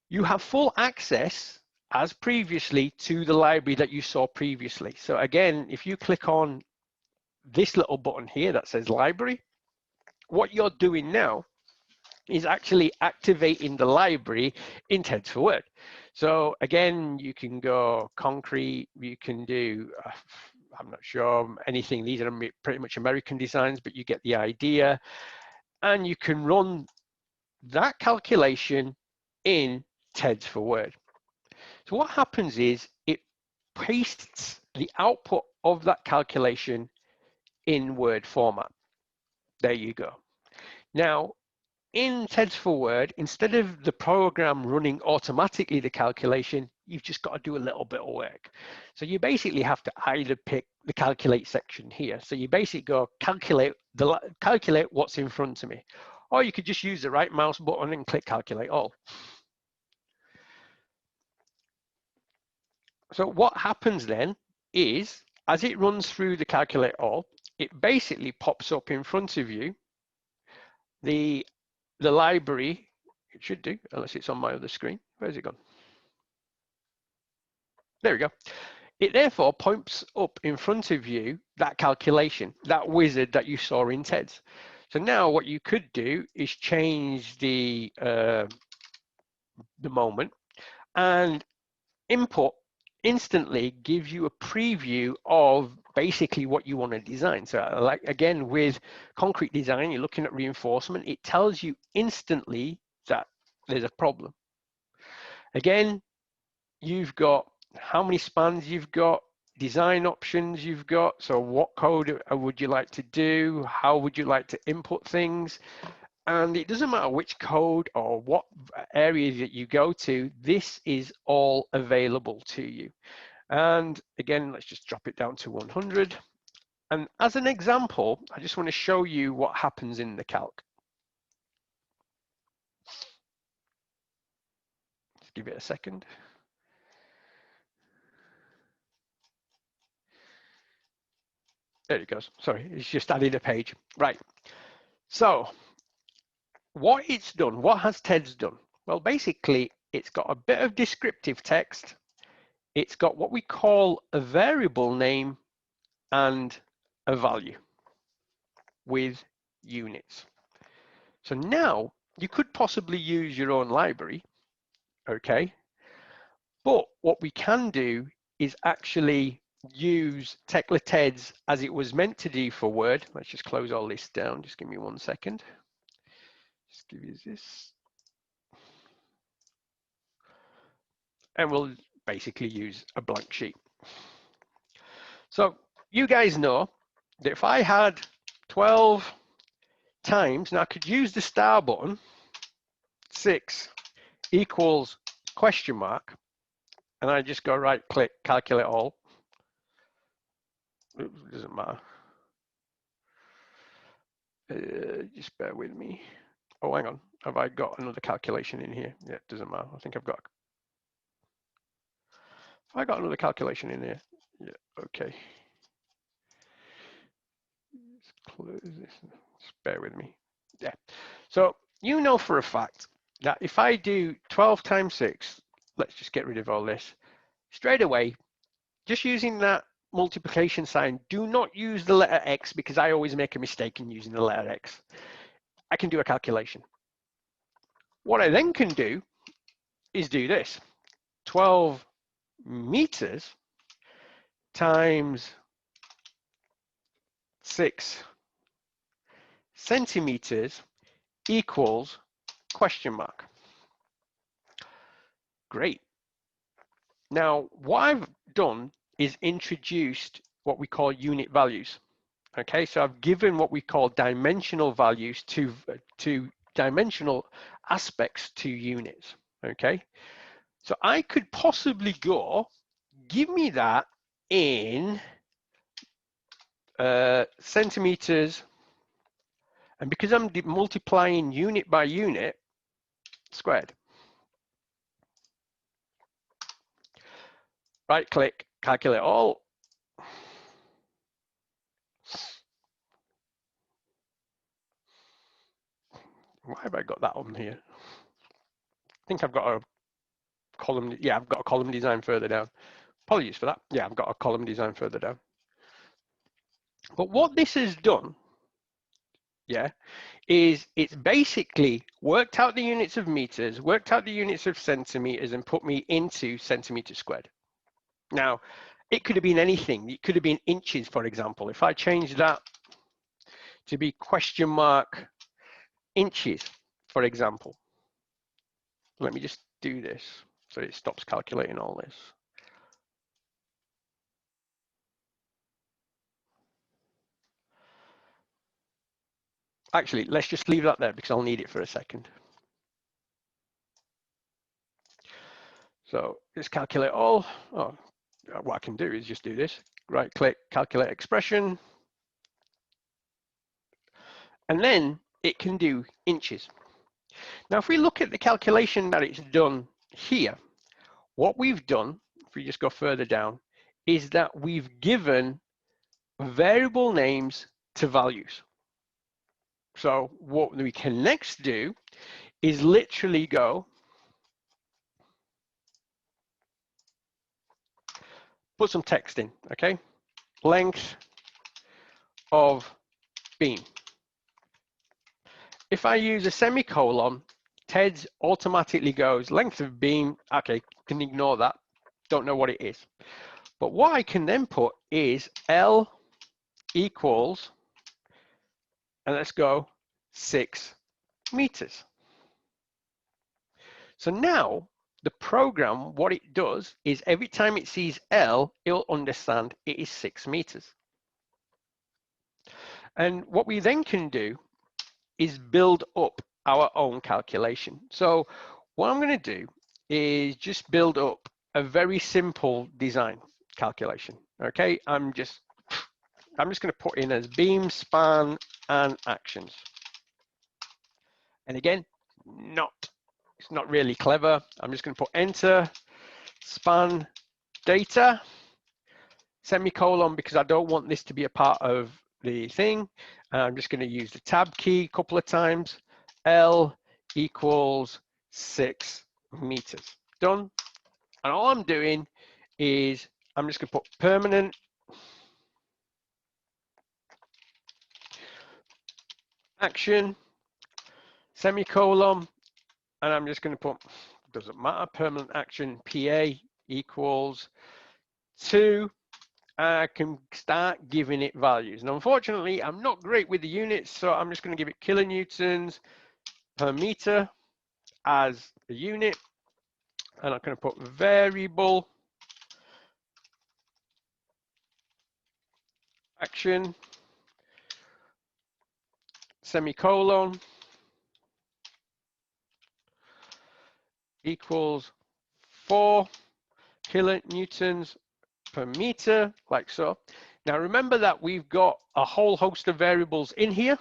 You have full access as previously to the library that you saw previously. So again, if you click on this little button here that says library, what you're doing now is actually activating the library in Tedds for Word. So again, you can go concrete, you can do, I'm not sure, anything. These are pretty much American designs, but you get the idea. And you can run that calculation in Tedds for Word. So what happens is it pastes the output of that calculation in Word format. There you go. Now, in Tedds for Word, instead of the program running automatically the calculation, you've just got to do a little bit of work. So you basically have to either pick the calculate section here. So you basically go calculate what's in front of me. Or you could just use the right mouse button and click calculate all. So what happens then is, as it runs through the calculate all, it basically pops up in front of you the library. It should do, unless it's on my other screen. Where's it gone? There we go. It therefore pops up in front of you that calculation, that wizard that you saw in Tedds. So now what you could do is change the moment, and input instantly gives you a preview of basically what you want to design. So like again, with concrete design, you're looking at reinforcement, it tells you instantly that there's a problem. Again, you've got how many spans you've got, design options you've got. So what code would you like to do? How would you like to input things? And it doesn't matter which code or what area that you go to, this is all available to you. And again, let's just drop it down to 100. And as an example, I just want to show you what happens in the calc. Let's give it a second. There it goes. Sorry, it's just added a page. Right. So what it's done, what has Tedds done? Well, basically, it's got a bit of descriptive text. It's got what we call a variable name and a value with units. So now you could possibly use your own library, okay? But what we can do is actually use Tekla Tedds as it was meant to do for Word. Let's just close all this down. Just give me 1 second. Just give you this. And we'll basically use a blank sheet. So you guys know that if I had 12 times, now I could use the star button, 6 equals question mark, and I just go right click, calculate all. It doesn't matter. Just bear with me. Oh, hang on. Have I got another calculation in here? Yeah, it doesn't matter. I think I've got. Have I got another calculation in here? Yeah, okay. Let's close this. Just bear with me. Yeah. So you know for a fact that if I do 12 times 6, let's just get rid of all this. Straight away, just using that multiplication sign, do not use the letter X because I always make a mistake in using the letter X. I can do a calculation. What I then can do is do this. 12 meters times 6 centimeters equals question mark. Great. Now, what I've done is introduced what we call unit values. Okay, so I've given what we call dimensional values to dimensional aspects to units. Okay, so I could possibly go, give me that in centimeters, and because I'm multiplying unit by unit, squared. Right click, calculate all. Why have I got that on here? I think I've got a column. Yeah, I've got a column design further down. Apologies for that. Yeah, I've got a column design further down. But what this has done, yeah, is it's basically worked out the units of meters, worked out the units of centimeters, and put me into centimeters squared. Now, it could have been anything. It could have been inches, for example. If I change that to be question mark inches, for example. Let me just do this so it stops calculating all this. Actually, let's just leave that there because I'll need it for a second. So let's calculate all. Oh, what I can do is just do this. Right click, calculate expression. And then it can do inches. Now, if we look at the calculation that it's done here, what we've done if we just go further down, is that we've given variable names to values. So what we can next do is literally go put some text in, okay? Length of beam. If I use a semicolon, Tedds automatically goes length of beam. Okay, can ignore that. Don't know what it is. But what I can then put is L equals, and let's go 6 meters. So now the program, what it does is every time it sees L, it'll understand it is 6 meters. And what we then can do is build up our own calculation. So what I'm going to do is just build up a very simple design calculation. Okay, I'm just going to put in as beam, span, and actions. And again, it's not really clever. I'm just going to put enter, span, data, semicolon, because I don't want this to be a part of the thing. I'm just going to use the tab key a couple of times. L equals 6 meters. Done. And all I'm doing is I'm just going to put permanent action, semicolon, and I'm just going to put, doesn't matter, permanent action PA equals 2. I can start giving it values. And unfortunately, I'm not great with the units, so I'm just going to give it kilonewtons per meter as a unit. And I'm going to put variable action, semicolon, equals 4 kilonewtons per meter, like so. Now remember that we've got a whole host of variables in here.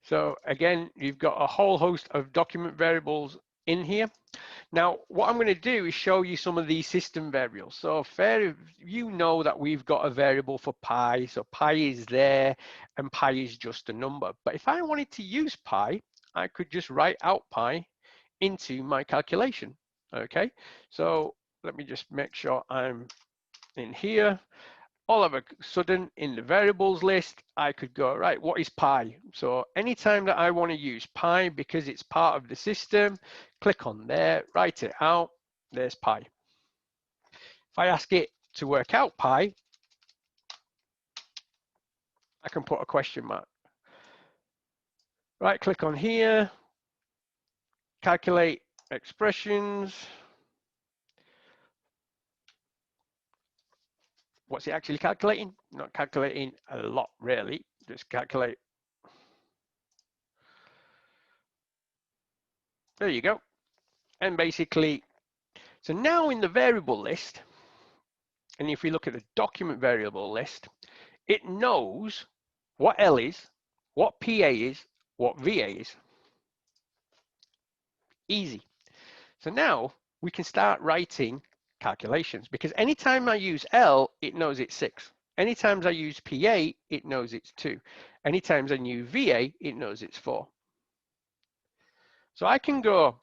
So again, you've got a whole host of document variables in here. Now, what I'm going to do is show you some of these system variables. So you know that we've got a variable for pi. So pi is there and pi is just a number. But if I wanted to use pi, I could just write out pi into my calculation. Okay, so let me just make sure I'm in here. All of a sudden in the variables list, I could go, right, what is pi? So anytime that I want to use pi because it's part of the system, click on there, write it out, there's pi. If I ask it to work out pi, I can put a question mark. Right, click on here, calculate expressions. What's it actually calculating? Not calculating a lot, really. Just calculate. There you go. And basically, so now in the variable list, and if we look at the document variable list, it knows what L is, what PA is, what VA is. Easy. So now we can start writing calculations because anytime I use L, it knows it's 6. Anytime I use PA, it knows it's 2. Anytime I use VA, it knows it's 4. So I can go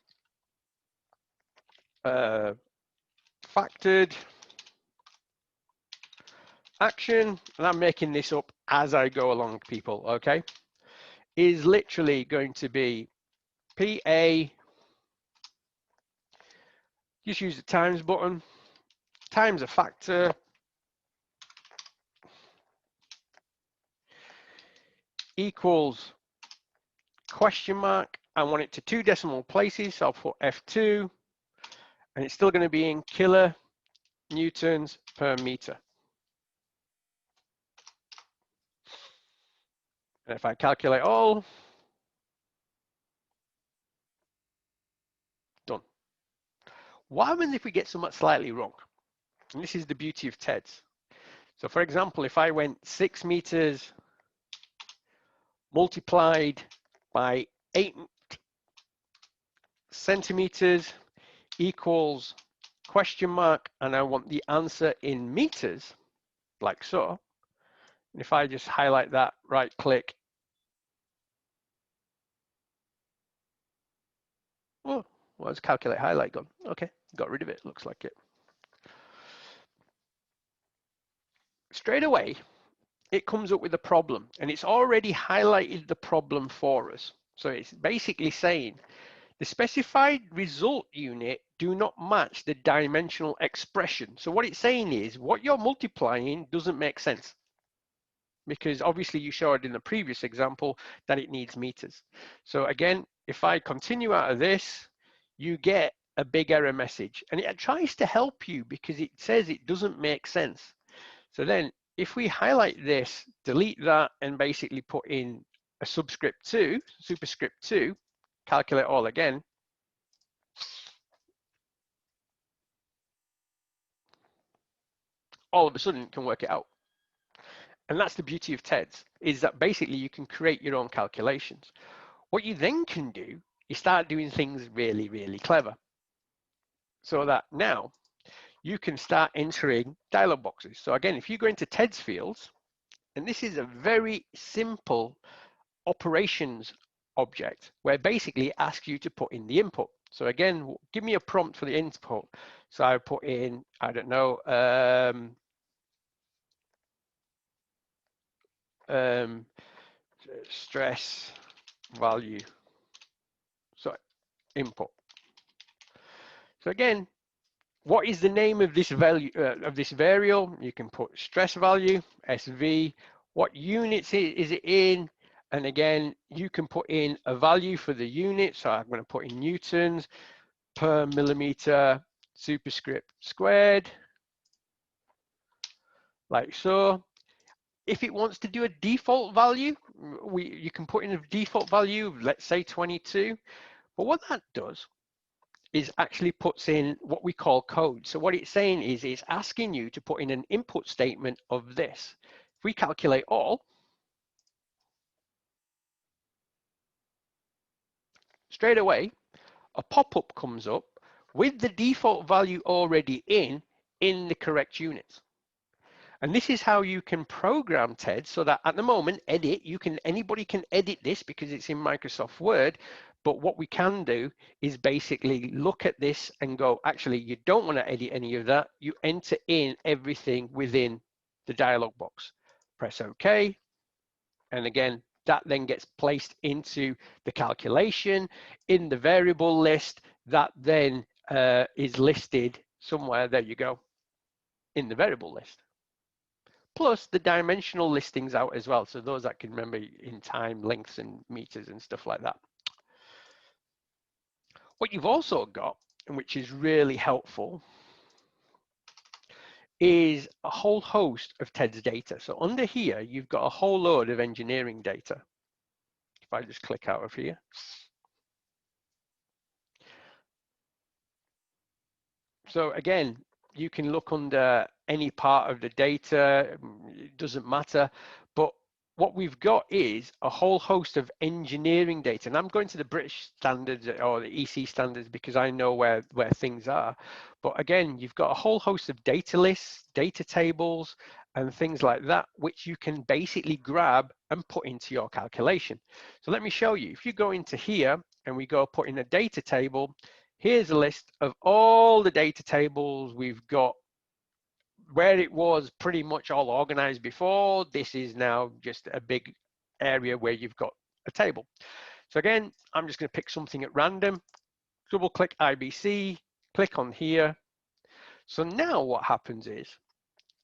factored action, and I'm making this up as I go along, people, okay, is literally going to be PA, just use the times button, times a factor, equals question mark. I want it to 2 decimal places, so I'll put F2, and it's still going to be in kilonewtons per meter. And if I calculate all, done. What happens if we get something slightly wrong? And this is the beauty of Tedds. So for example, if I went 6 meters multiplied by 8 centimeters equals question mark, and I want the answer in meters, like so. And if I just highlight that, right click, oh, where's calculate highlight gone? Okay, got rid of it, looks like it. Straight away, it comes up with a problem, and it's already highlighted the problem for us. So it's basically saying the specified result unit do not match the dimensional expression. So what it's saying is what you're multiplying doesn't make sense, because obviously you showed in the previous example that it needs meters. So again, if I continue out of this, you get a big error message, and it tries to help you because it says it doesn't make sense. So then if we highlight this, delete that, and basically put in a superscript 2, calculate all again, all of a sudden it can work it out. And that's the beauty of Tedds, is that basically you can create your own calculations. What you then can do is start doing things really, really clever. So that now you can start entering dialog boxes. So again, if you go into Tedds fields, and this is a very simple operations object where basically it asks you to put in the input. So again, give me a prompt for the input. So I put in, I don't know, stress value. So input. So again, what is the name of this value of this variable? You can put stress value, SV. What units is it in? And again, you can put in a value for the unit. So I'm going to put in newtons per millimeter superscript squared, like so. If it wants to do a default value, you can put in a default value, let's say 22. But what that does is actually puts in what we call code. So what it's saying is it's asking you to put in an input statement of this. If we calculate all, straight away, a pop-up comes up with the default value already in the correct units. And this is how you can program TED, so that at the moment, anybody can edit this because it's in Microsoft Word. But what we can do is basically look at this and go, actually, you don't want to edit any of that. You enter in everything within the dialog box. Press OK. And again, that then gets placed into the calculation in the variable list that then is listed somewhere. There you go, in the variable list. Plus the dimensional listings out as well. So those that can remember in time, lengths and meters and stuff like that. What you've also got, and which is really helpful, is a whole host of TEDS data. So under here, you've got a whole load of engineering data. If I just click out of here. So again, you can look under any part of the data, it doesn't matter. But what we've got is a whole host of engineering data. And I'm going to the British standards or the EC standards because I know where things are. But again, you've got a whole host of data lists, data tables, and things like that, which you can basically grab and put into your calculation. So let me show you. If you go into here and we go put in a data table, here's a list of all the data tables we've got where it was pretty much all organized before. This is now just a big area where you've got a table. So again, I'm just going to pick something at random, double click IBC, click on here. So now what happens is,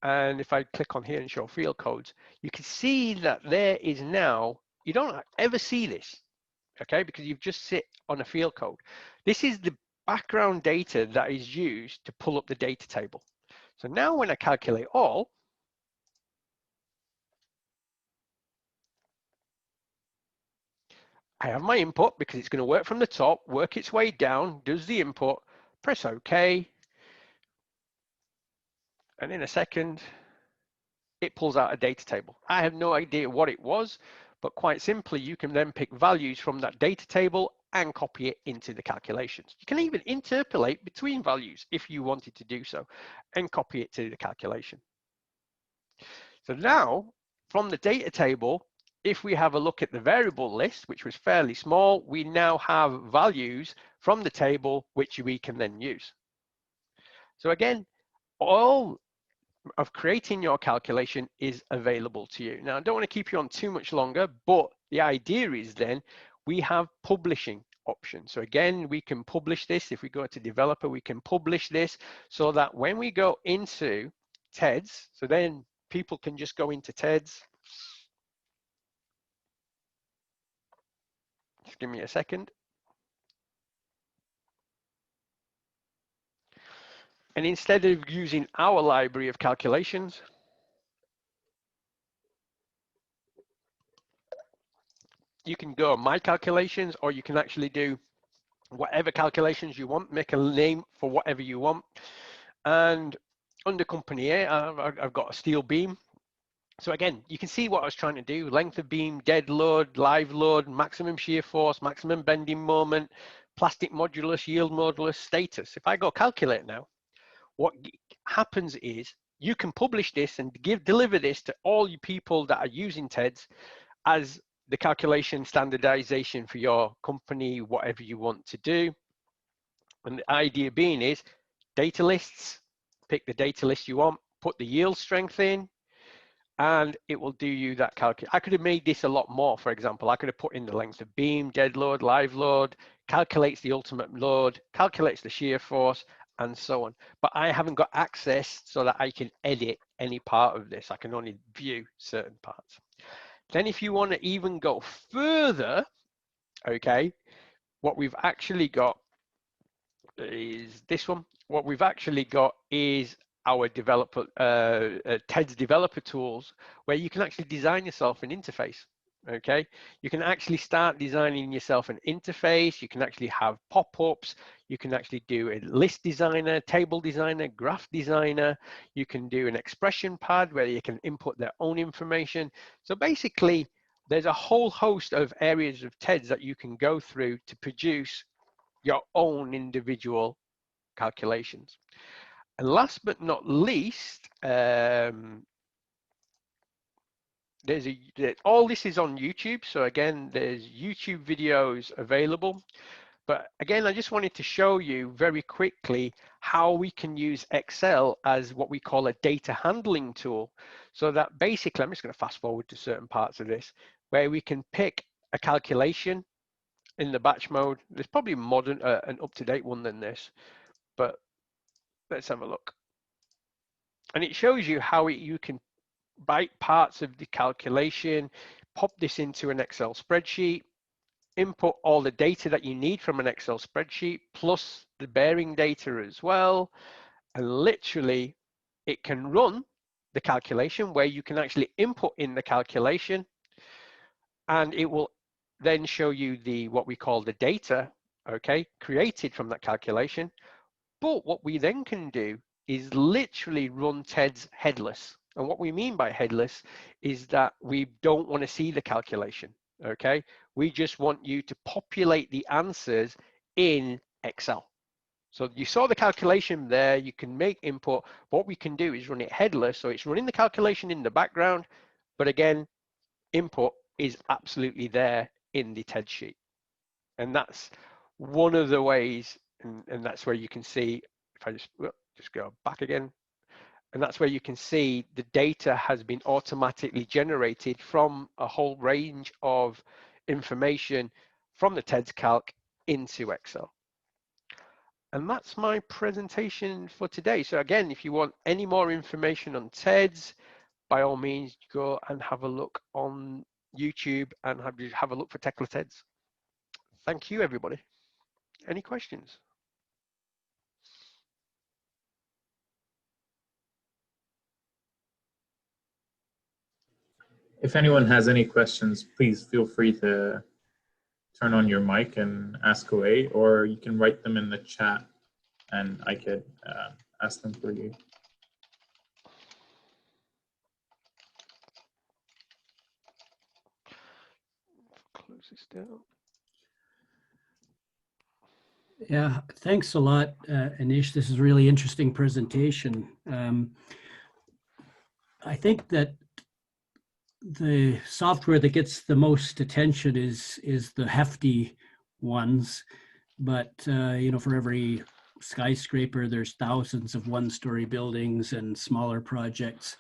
and if I click on here and show field codes, you can see that there is now, you don't ever see this, okay, because you've just sit on a field code. This is the background data that is used to pull up the data table. So now when I calculate all, I have my input because it's going to work from the top, work its way down, does the input, press OK, and in a second, it pulls out a data table. I have no idea what it was, but quite simply, you can then pick values from that data table and copy it into the calculations. You can even interpolate between values if you wanted to do so and copy it to the calculation. So now from the data table, if we have a look at the variable list, which was fairly small, we now have values from the table which we can then use. So again, all of creating your calculation is available to you. Now, I don't want to keep you on too much longer, but the idea is then we have publishing options. So again, we can publish this. If we go to developer, we can publish this so that when we go into Tedds, so then people can just go into Tedds. Just give me a second. And instead of using our library of calculations, you can go my calculations, or you can actually do whatever calculations you want, make a name for whatever you want. And under company A, I've got a steel beam. So again, you can see what I was trying to do: length of beam, dead load, live load, maximum shear force, maximum bending moment, plastic modulus, yield modulus, status. If I go calculate now, what happens is you can publish this and deliver this to all you people that are using TEDS as the calculation standardization for your company, whatever you want to do. And the idea being is data lists, pick the data list you want, put the yield strength in, and it will do you that calculation. I could have made this a lot more. For example, I could have put in the length of beam, dead load, live load, calculates the ultimate load, calculates the shear force, and so on. But I haven't got access so that I can edit any part of this. I can only view certain parts. Then if you want to even go further, okay, what we've actually got is this one. What we've actually got is our developer TEDS developer tools, where you can actually design yourself an interface. Okay, you can actually start designing yourself an interface. You can actually have pop-ups. You can actually do a list designer, table designer, graph designer. You can do an expression pad where you can input their own information. So basically, there's a whole host of areas of TEDS that you can go through to produce your own individual calculations. And last but not least, all this is on YouTube. So again, there's YouTube videos available. But again, I just wanted to show you very quickly how we can use Excel as what we call a data handling tool. So that basically, I'm just going to fast forward to certain parts of this, where we can pick a calculation in the batch mode. There's probably modern, an up-to-date one than this, but let's have a look. And it shows you how you can bite parts of the calculation, pop this into an Excel spreadsheet, input all the data that you need from an Excel spreadsheet, plus the bearing data as well. And literally, it can run the calculation where you can actually input in the calculation, and it will then show you what we call the data, okay, created from that calculation. But what we then can do is literally run TEDS headless. And what we mean by headless is that we don't want to see the calculation, okay? We just want you to populate the answers in Excel. So you saw the calculation there, you can make input. What we can do is run it headless, so it's running the calculation in the background, but again, input is absolutely there in the TED sheet. And that's one of the ways, and that's where you can see, if I just go back again, and that's where you can see the data has been automatically generated from a whole range of information from the TEDS calc into Excel. And that's my presentation for today. So again, if you want any more information on TEDS, by all means, go and have a look on YouTube and have a look for Tekla Tedds. Thank you, everybody. Any questions? If anyone has any questions, please feel free to turn on your mic and ask away, or you can write them in the chat and I could ask them for you. Close this down. Yeah, thanks a lot, Anish. This is a really interesting presentation. I think that the software that gets the most attention is the hefty ones, but you know, for every skyscraper, there's thousands of one-story buildings and smaller projects.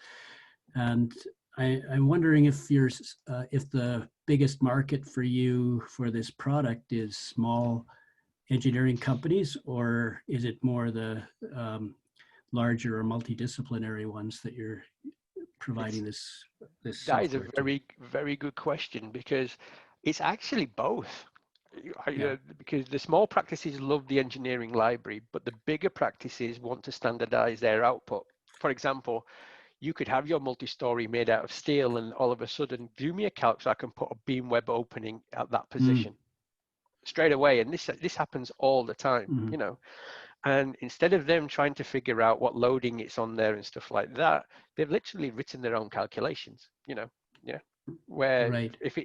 And I'm wondering if if the biggest market for you for this product is small engineering companies, or is it more the larger or multidisciplinary ones that you're It's providing this That is a software to? very good question, because it's actually both. Yeah. Because the small practices love the engineering library, but the bigger practices want to standardize their output. For example, you could have your multi-story made out of steel, and all of a sudden, do me a calc so I can put a beam web opening at that Mm, position straight away. And this happens all the time, mhm. you know. And instead of them trying to figure out what loading it's on there and stuff like that, they've literally written their own calculations, you know. Yeah. Where Right. if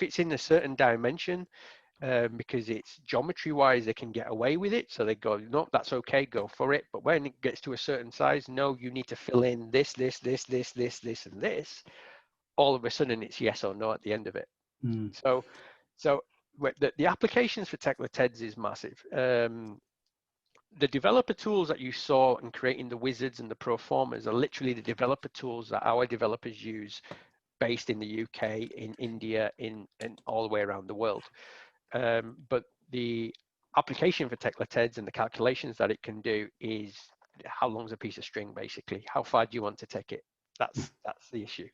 it's in a certain dimension, because it's geometry wise, they can get away with it. So they go, no, that's okay, go for it. But when it gets to a certain size, no, you need to fill in this, and this. All of a sudden, it's yes or no at the end of it. Mm, So, so the applications for Tekla Tedds is massive. The developer tools that you saw in creating the wizards and the proformas are literally the developer tools that our developers use, based in the UK, in India, and all the way around the world. But the application for Tekla Tedds and the calculations that it can do is how long's a piece of string, basically. How far do you want to take it? That's the issue.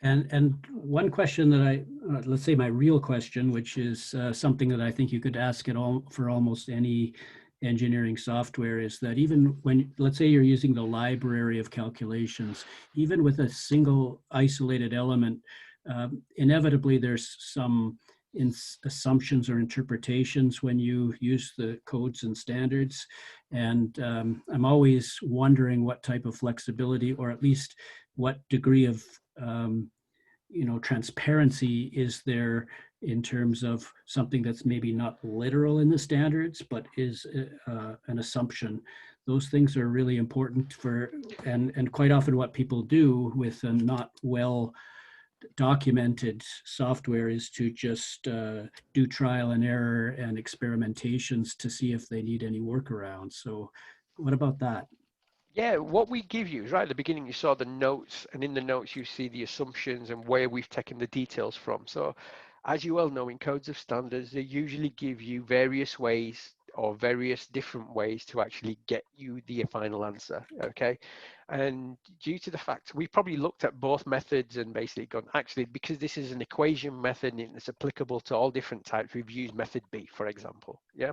and one question that let's say my real question, which is something that I think you could ask it all for almost any engineering software, is that even when, let's say you're using the library of calculations, even with a single isolated element, inevitably there's some assumptions or interpretations when you use the codes and standards. And I'm always wondering what type of flexibility, or at least what degree of you know, transparency is there in terms of something that's maybe not literal in the standards, but is an assumption. Those things are really important for, and quite often what people do with a not well documented software is to just do trial and error and experimentations to see if they need any workarounds. So what about that? Yeah, what we give you is right at the beginning, you saw the notes, and in the notes, you see the assumptions and where we've taken the details from. So, as you well know, in codes of standards, they usually give you various ways or various different ways to actually get you the final answer. Okay. And due to the fact we've probably looked at both methods and basically gone, actually, because this is an equation method and it's applicable to all different types, we've used method B, for example. Yeah.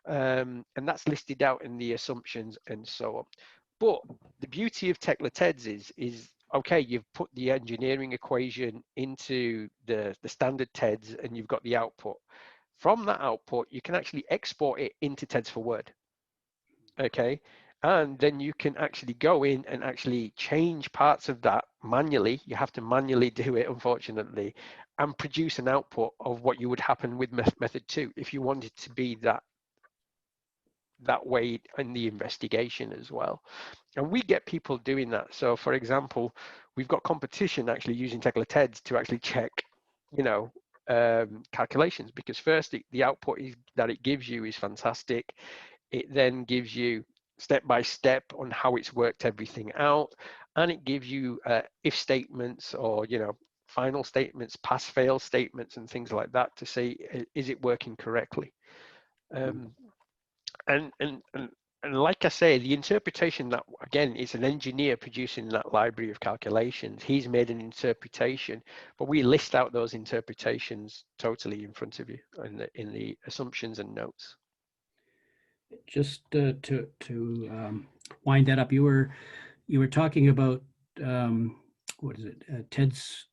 And that's listed out in the assumptions and so on. But the beauty of Tekla Tedds is okay, you've put the engineering equation into the standard Tedds and you've got the output. From that output, you can actually export it into Tedds for Word. Okay. And then you can actually go in and actually change parts of that manually. You have to manually do it, unfortunately, and produce an output of what you would happen with method 2 if you wanted to be that way in the investigation as well. And we get people doing that. So for example, we've got competition actually using Tekla Tedds to actually check, you know, calculations, because first the output that it gives you is fantastic. It then gives you step by step on how it's worked everything out, and it gives you if statements, or you know, final statements, pass fail statements, and things like that to say, is it working correctly? um, and like I say, the interpretation that, again, it's an engineer producing that library of calculations. He's made an interpretation, but we list out those interpretations totally in front of you in the assumptions and notes. Just wind that up, you were talking about what is it, Ted's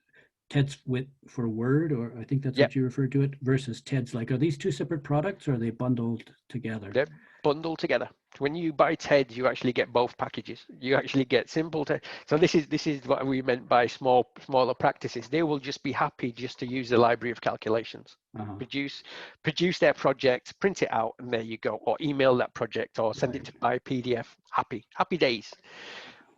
with for Word, or I think that's Yep, what you referred to it, versus Ted's. Like, are these two separate products, or are they bundled together? they're bundled together. When you buy TEDs, you actually get both packages. You actually get simple TED. So this is what we meant by smaller practices. They will just be happy just to use the library of calculations, produce their project, print it out, and there you go. Or email that project, or send it to by PDF. Happy days.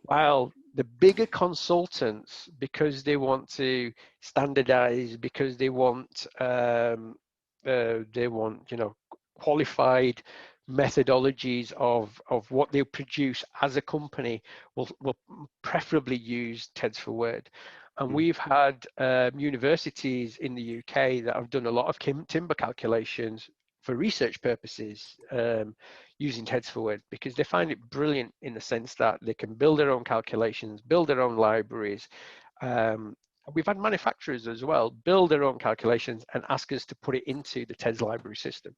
While the bigger consultants, because they want to standardize, because they want qualified methodologies of what they produce as a company, will preferably use TEDS for Word. And we've had universities in the UK that have done a lot of timber calculations for research purposes using TEDS for Word, because they find it brilliant in the sense that they can build their own calculations, build their own libraries. We've had manufacturers as well build their own calculations and ask us to put it into the TEDS library system.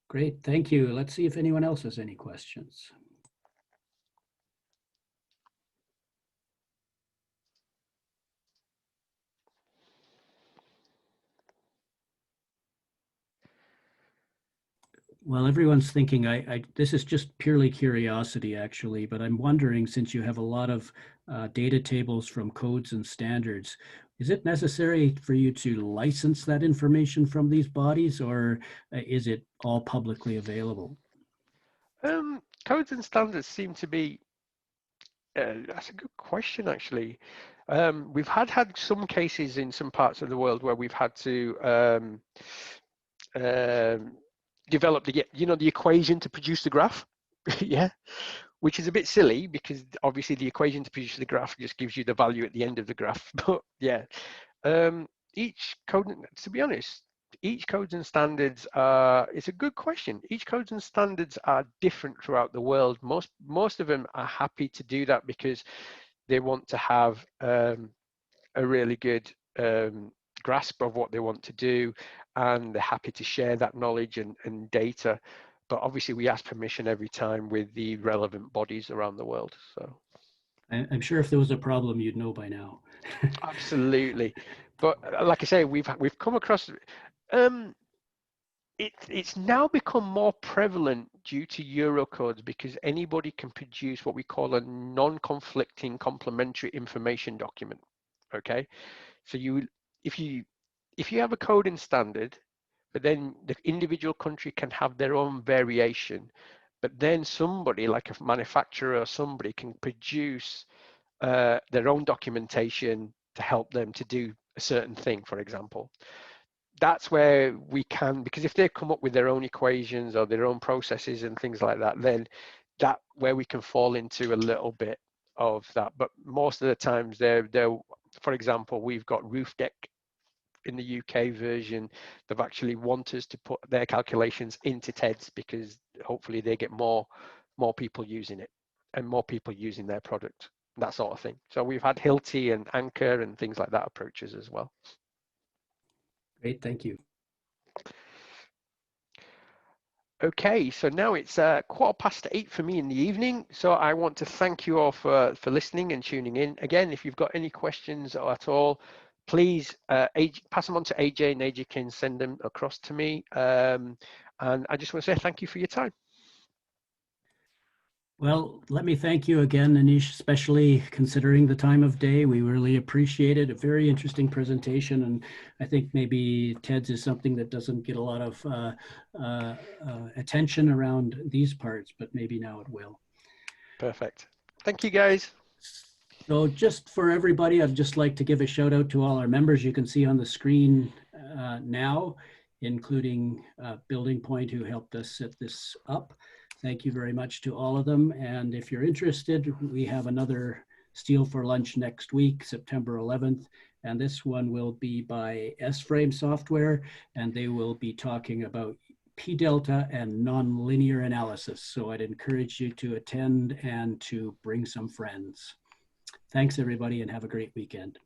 Great, thank you. Let's see if anyone else has any questions. Well, everyone's thinking, this is just purely curiosity, actually, but I'm wondering, since you have a lot of data tables from codes and standards, is it necessary for you to license that information from these bodies, or is it all publicly available? Codes and standards seem to be, that's a good question, actually. We've had some cases in some parts of the world where we've had to develop the equation to produce the graph. Yeah, which is a bit silly, because obviously the equation to produce the graph just gives you the value at the end of the graph. But yeah, each code, to be honest, each codes and standards it's a good question. Each codes and standards are different throughout the world. Most of them are happy to do that because they want to have a really good grasp of what they want to do, and they're happy to share that knowledge and data. But obviously we ask permission every time with the relevant bodies around the world. So I'm sure if there was a problem, you'd know by now. absolutely. But like I say, we've come across it's now become more prevalent due to Eurocodes, because anybody can produce what we call a non-conflicting complementary information document. Okay, so if you have a coding standard, but then the individual country can have their own variation, but then somebody like a manufacturer or somebody can produce their own documentation to help them to do a certain thing, for example. That's where we can, because if they come up with their own equations or their own processes and things like that, then that where we can fall into a little bit of that. But most of the times they're for example, we've got roof deck in the UK version. They've actually want us to put their calculations into TEDS, because hopefully they get more people using it and more people using their product, that sort of thing. So we've had Hilti and Anchor and things like that approaches as well. Great, thank you. Okay, so now it's 8:15 for me in the evening. So I want to thank you all for listening and tuning in. Again, if you've got any questions at all, please pass them on to AJ, and AJ can send them across to me. And I just want to say thank you for your time. Well, let me thank you again, Anish, especially considering the time of day. We really appreciate it. A very interesting presentation, and I think maybe TEDS is something that doesn't get a lot of attention around these parts, but maybe now it will. Perfect. Thank you, guys. So just for everybody, I'd just like to give a shout out to all our members. You can see on the screen now, including Building Point, who helped us set this up. Thank you very much to all of them. And if you're interested, we have another Steel for Lunch next week, September 11th. And this one will be by S-Frame Software, and they will be talking about P-delta and nonlinear analysis. So I'd encourage you to attend and to bring some friends. Thanks, everybody, and have a great weekend.